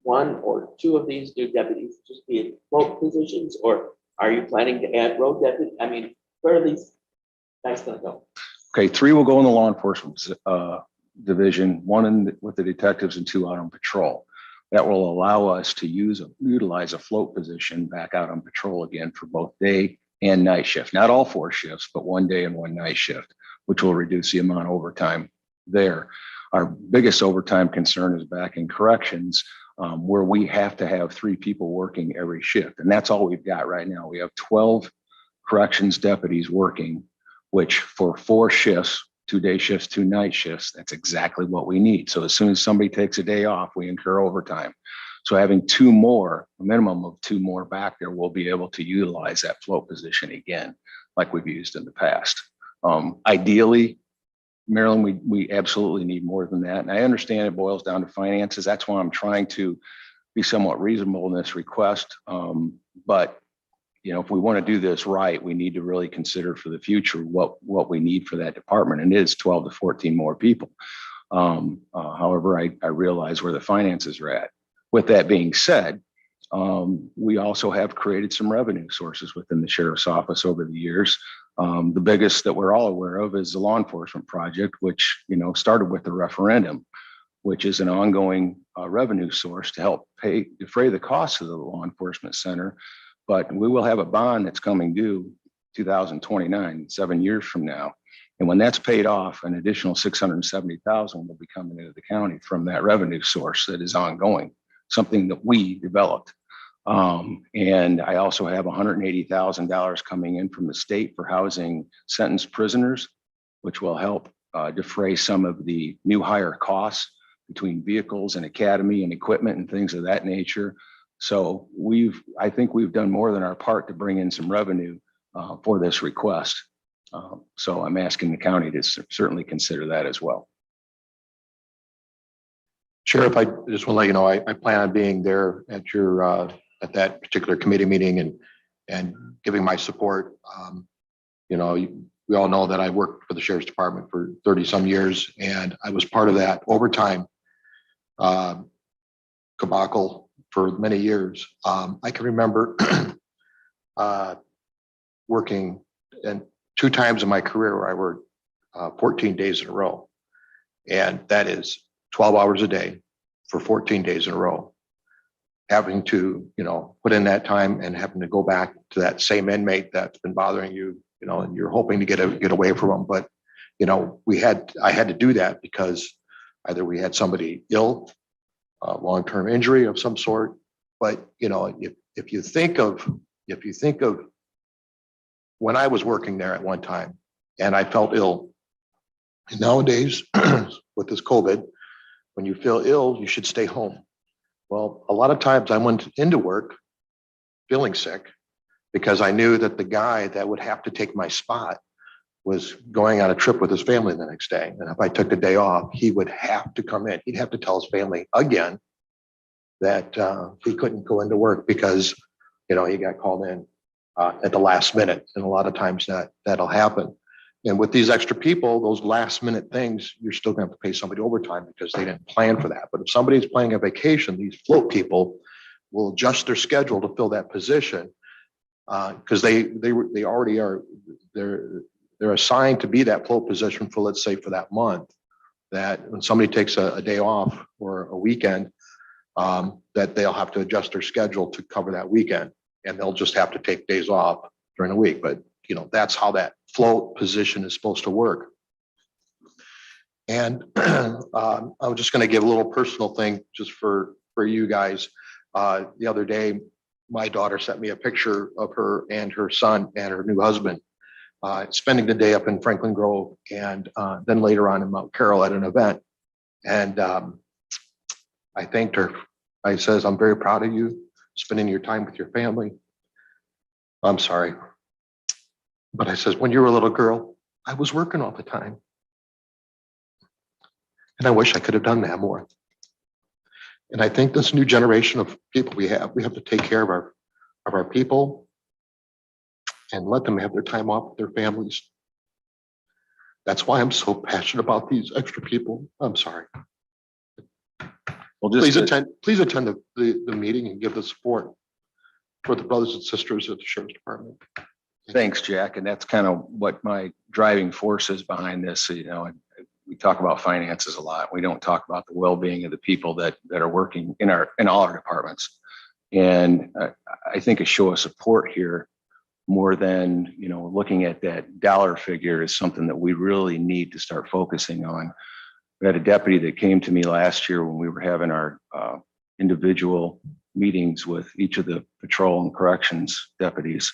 1 or 2 of these new deputies just be in float positions, or are you planning to add road deputies? I mean, where are these guys gonna go? Okay, 3 will go in the law enforcement division, 1 with the detectives, and 2 out on patrol. That will allow us to utilize a float position back out on patrol again for both day and night shift. Not all 4 shifts, but 1 day and 1 night shift, which will reduce the amount of overtime there. Our biggest overtime concern is back in corrections, where we have to have 3 people working every shift. And that's all we've got right now. We have 12 corrections deputies working, which for 4 shifts, 2 day shifts, 2 night shifts, that's exactly what we need. So as soon as somebody takes a day off, we incur overtime. So having 2 more, a minimum of 2 more back there, we'll be able to utilize that float position again, like we've used in the past. Ideally, Maryland, we absolutely need more than that. And I understand it boils down to finances. That's why I'm trying to be somewhat reasonable in this request. But, you know, if we want to do this right, we need to really consider for the future what we need for that department. And it is 12 to 14 more people. However, I realize where the finances are at. With that being said, we also have created some revenue sources within the sheriff's office over the years. The biggest that we're all aware of is the law enforcement project, which, you know, started with the referendum, which is an ongoing revenue source to help defray the costs of the law enforcement center. But we will have a bond that's coming due 2029, 7 years from now. And when that's paid off, an additional 670,000 will be coming into the county from that revenue source that is ongoing, something that we developed. And I also have $180,000 coming in from the state for housing sentenced prisoners, which will help defray some of the new hire costs between vehicles and academy and equipment and things of that nature. So I think we've done more than our part to bring in some revenue for this request. So I'm asking the county to certainly consider that as well. Sheriff, I just want to let you know, I plan on being there at your, at that particular committee meeting and giving my support. You know, we all know that I worked for the sheriff's department for 30 some years, and I was part of that overtime debacle for many years. I can remember working and 2 times in my career where I worked 14 days in a row. And that is 12 hours a day for 14 days in a row. Having to, you know, put in that time and having to go back to that same inmate that's been bothering you, you know, and you're hoping to get away from them. But, you know, I had to do that because either we had somebody ill, long-term injury of some sort. But, you know, if you think of when I was working there at one time and I felt ill, and nowadays with this COVID, when you feel ill, you should stay home. Well, a lot of times I went into work feeling sick because I knew that the guy that would have to take my spot was going on a trip with his family the next day. And if I took the day off, he would have to come in. He'd have to tell his family again that he couldn't go into work because, you know, he got called in at the last minute. And a lot of times that'll happen. And with these extra people, those last minute things, you're still going to have to pay somebody overtime because they didn't plan for that. But if somebody's planning a vacation, these float people will adjust their schedule to fill that position because they already are, they're assigned to be that float position for, let's say, for that month. That when somebody takes a day off or a weekend, that they'll have to adjust their schedule to cover that weekend, and they'll just have to take days off during the week. But you know, that's how that float position is supposed to work. And I'm just going to give a little personal thing just for you guys. The other day, my daughter sent me a picture of her and her son and her new husband spending the day up in Franklin Grove and then later on in Mount Carroll at an event. And I thanked her. I says, I'm very proud of you spending your time with your family. I'm sorry. But I says, when you were a little girl, I was working all the time. And I wish I could have done that more. And I think this new generation of people we have to take care of our people and let them have their time off with their families. That's why I'm so passionate about these extra people. I'm sorry. Well, Please attend the meeting and give the support for the brothers and sisters of the Sheriff's Department. Thanks, Jack. And that's kind of what my driving force is behind this. You know, we talk about finances a lot. We don't talk about the well-being of the people that are working in all our departments. And I think a show of support here, more than, you know, looking at that dollar figure, is something that we really need to start focusing on. We had a deputy that came to me last year when we were having our individual meetings with each of the patrol and corrections deputies.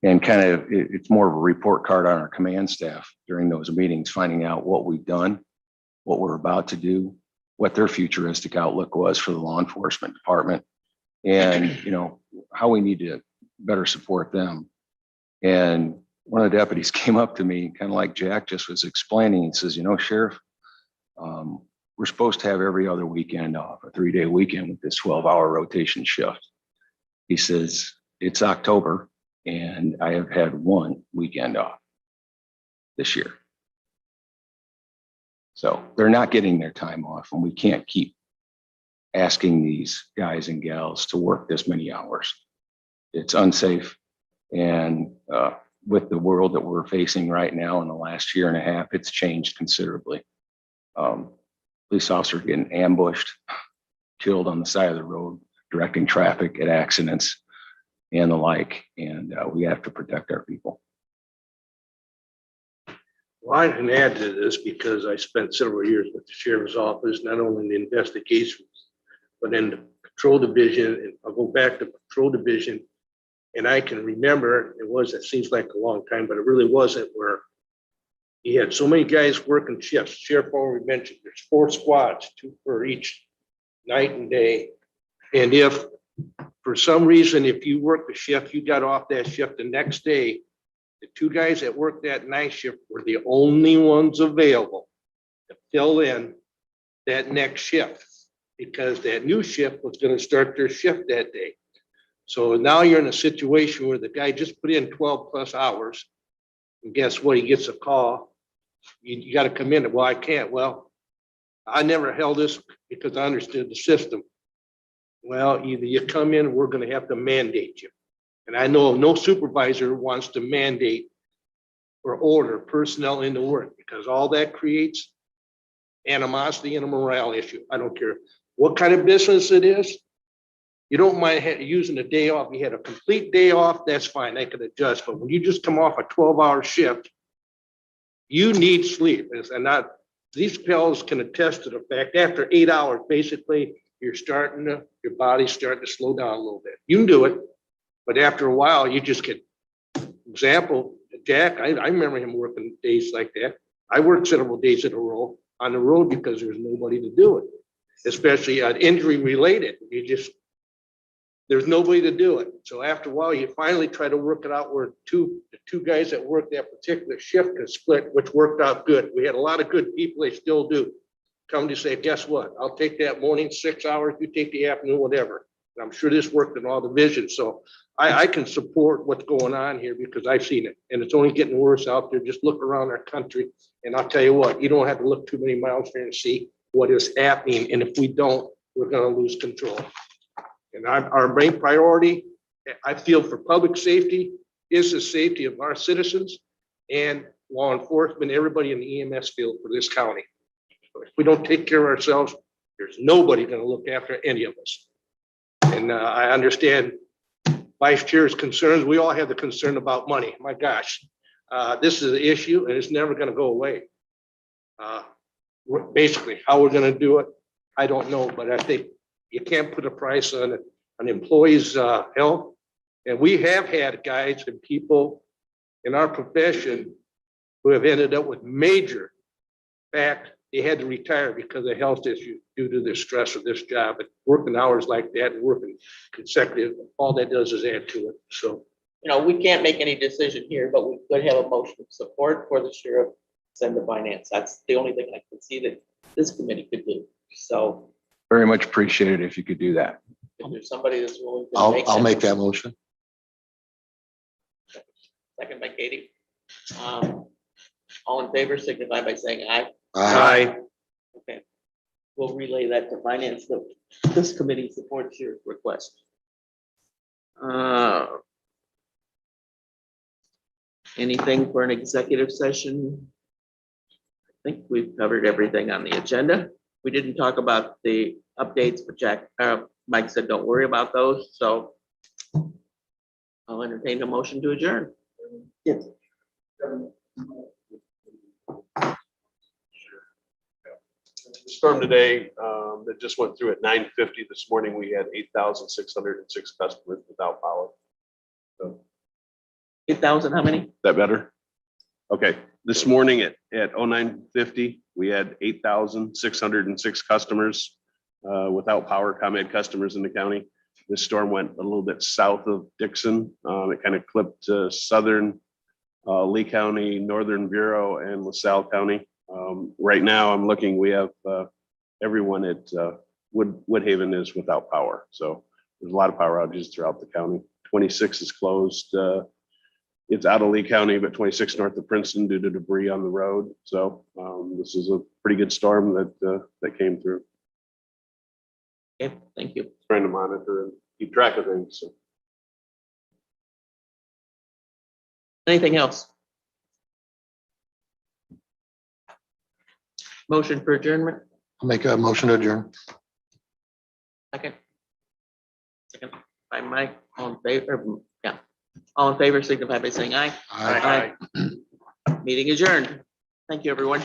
And kind of, it's more of a report card on our command staff during those meetings, finding out what we've done, what we're about to do, what their futuristic outlook was for the law enforcement department, and, you know, how we need to better support them. And one of the deputies came up to me, kind of like Jack just was explaining. He says, you know, Sheriff, we're supposed to have every other weekend off, a 3-day weekend with this 12-hour rotation shift. He says, it's October and I have had 1 weekend off this year. So they're not getting their time off, and we can't keep asking these guys and gals to work this many hours. It's unsafe. And with the world that we're facing right now in the last year and a half, it's changed considerably. Police officers getting ambushed, killed on the side of the road, directing traffic at accidents and the like. And we have to protect our people. Well, I can add to this because I spent several years with the sheriff's office, not only in the investigations, but in the patrol division. And I'll go back to patrol division. And I can remember, it seems like a long time, but it really wasn't, where he had so many guys working shifts. Sheriff already mentioned there's 4 squads, 2 for each night and day. And if for some reason, if you work the shift, you got off that shift the next day, the 2 guys that worked that night shift were the only ones available to fill in that next shift, because that new shift was going to start their shift that day. So now you're in a situation where the guy just put in 12+ hours. And guess what? He gets a call. You got to come in. Well, I can't. Well, I never held this because I understood the system. Well, either you come in, or we're going to have to mandate you. And I know no supervisor wants to mandate or order personnel into work, because all that creates animosity and a morale issue. I don't care what kind of business it is. You don't mind using a day off. You had a complete day off, that's fine. I can adjust. But when you just come off a 12-hour shift, you need sleep. And not, these fellows can attest to the fact, after 8 hours, basically, your body's starting to slow down a little bit. You can do it, but after a while, you just get, example, Jack, I remember him working days like that. I worked several days in a row on the road because there's nobody to do it, especially injury related. There's nobody to do it. So after a while, you finally try to work it out where the two guys that worked that particular shift could split, which worked out good. We had a lot of good people, they still do, come to say, guess what? I'll take that morning 6 hours, you take the afternoon, whatever. And I'm sure this worked in all divisions. So I can support what's going on here because I've seen it, and it's only getting worse out there. Just look around our country, and I'll tell you what, you don't have to look too many miles here and see what is happening. And if we don't, we're going to lose control. And our main priority, I feel, for public safety is the safety of our citizens and law enforcement, everybody in the EMS field for this county. If we don't take care of ourselves, there's nobody going to look after any of us. And I understand Vice Chair's concerns. We all have the concern about money. My gosh, this is an issue and it's never going to go away. Basically, how we're going to do it, I don't know, but I think you can't put a price on an employee's health. And we have had guys and people in our profession who have ended up with major, in fact, they had to retire because of health issues due to the stress of this job. And working hours like that and working consecutive, all that does is add to it. So, We can't make any decision here, but we could have a motion of support for the sheriff, send to finance. That's the only thing I can see that this committee could do. So Very much appreciated if you could do that. if there's somebody that's willing to I'll make that motion. Second by Katie. All in favor, signify by saying aye. Aye. Okay. We'll relay that to finance. This committee supports your request. Anything for an executive session? I think we've covered everything on the agenda. We didn't talk about the updates, but Mike said, don't worry about those. So I'll entertain a motion to adjourn. Yes. The storm today that just went through at 9:50 this morning, we had 8,606 customers without power. So 8,000, how many? that better? Okay, this morning at 09:50, we had 8,606 customers without power, ComEd customers in the county. This storm went a little bit south of Dixon. It kind of clipped southern Lee County, Northern Bureau, and LaSalle County. Right now, I'm looking, we have everyone at Woodhaven is without power. So there's a lot of power outages throughout the county. 26 is closed. It's out of Lee County, but 26 north of Princeton due to debris on the road. So this is a pretty good storm that came through. Okay, thank you. Trying to monitor and keep track of things. So. Anything else? Motion for adjournment, I'll make a motion to adjourn. second. Second by Mike, all in favor, yeah. All in favor, signify by saying aye. Aye. Meeting adjourned. Thank you, everyone.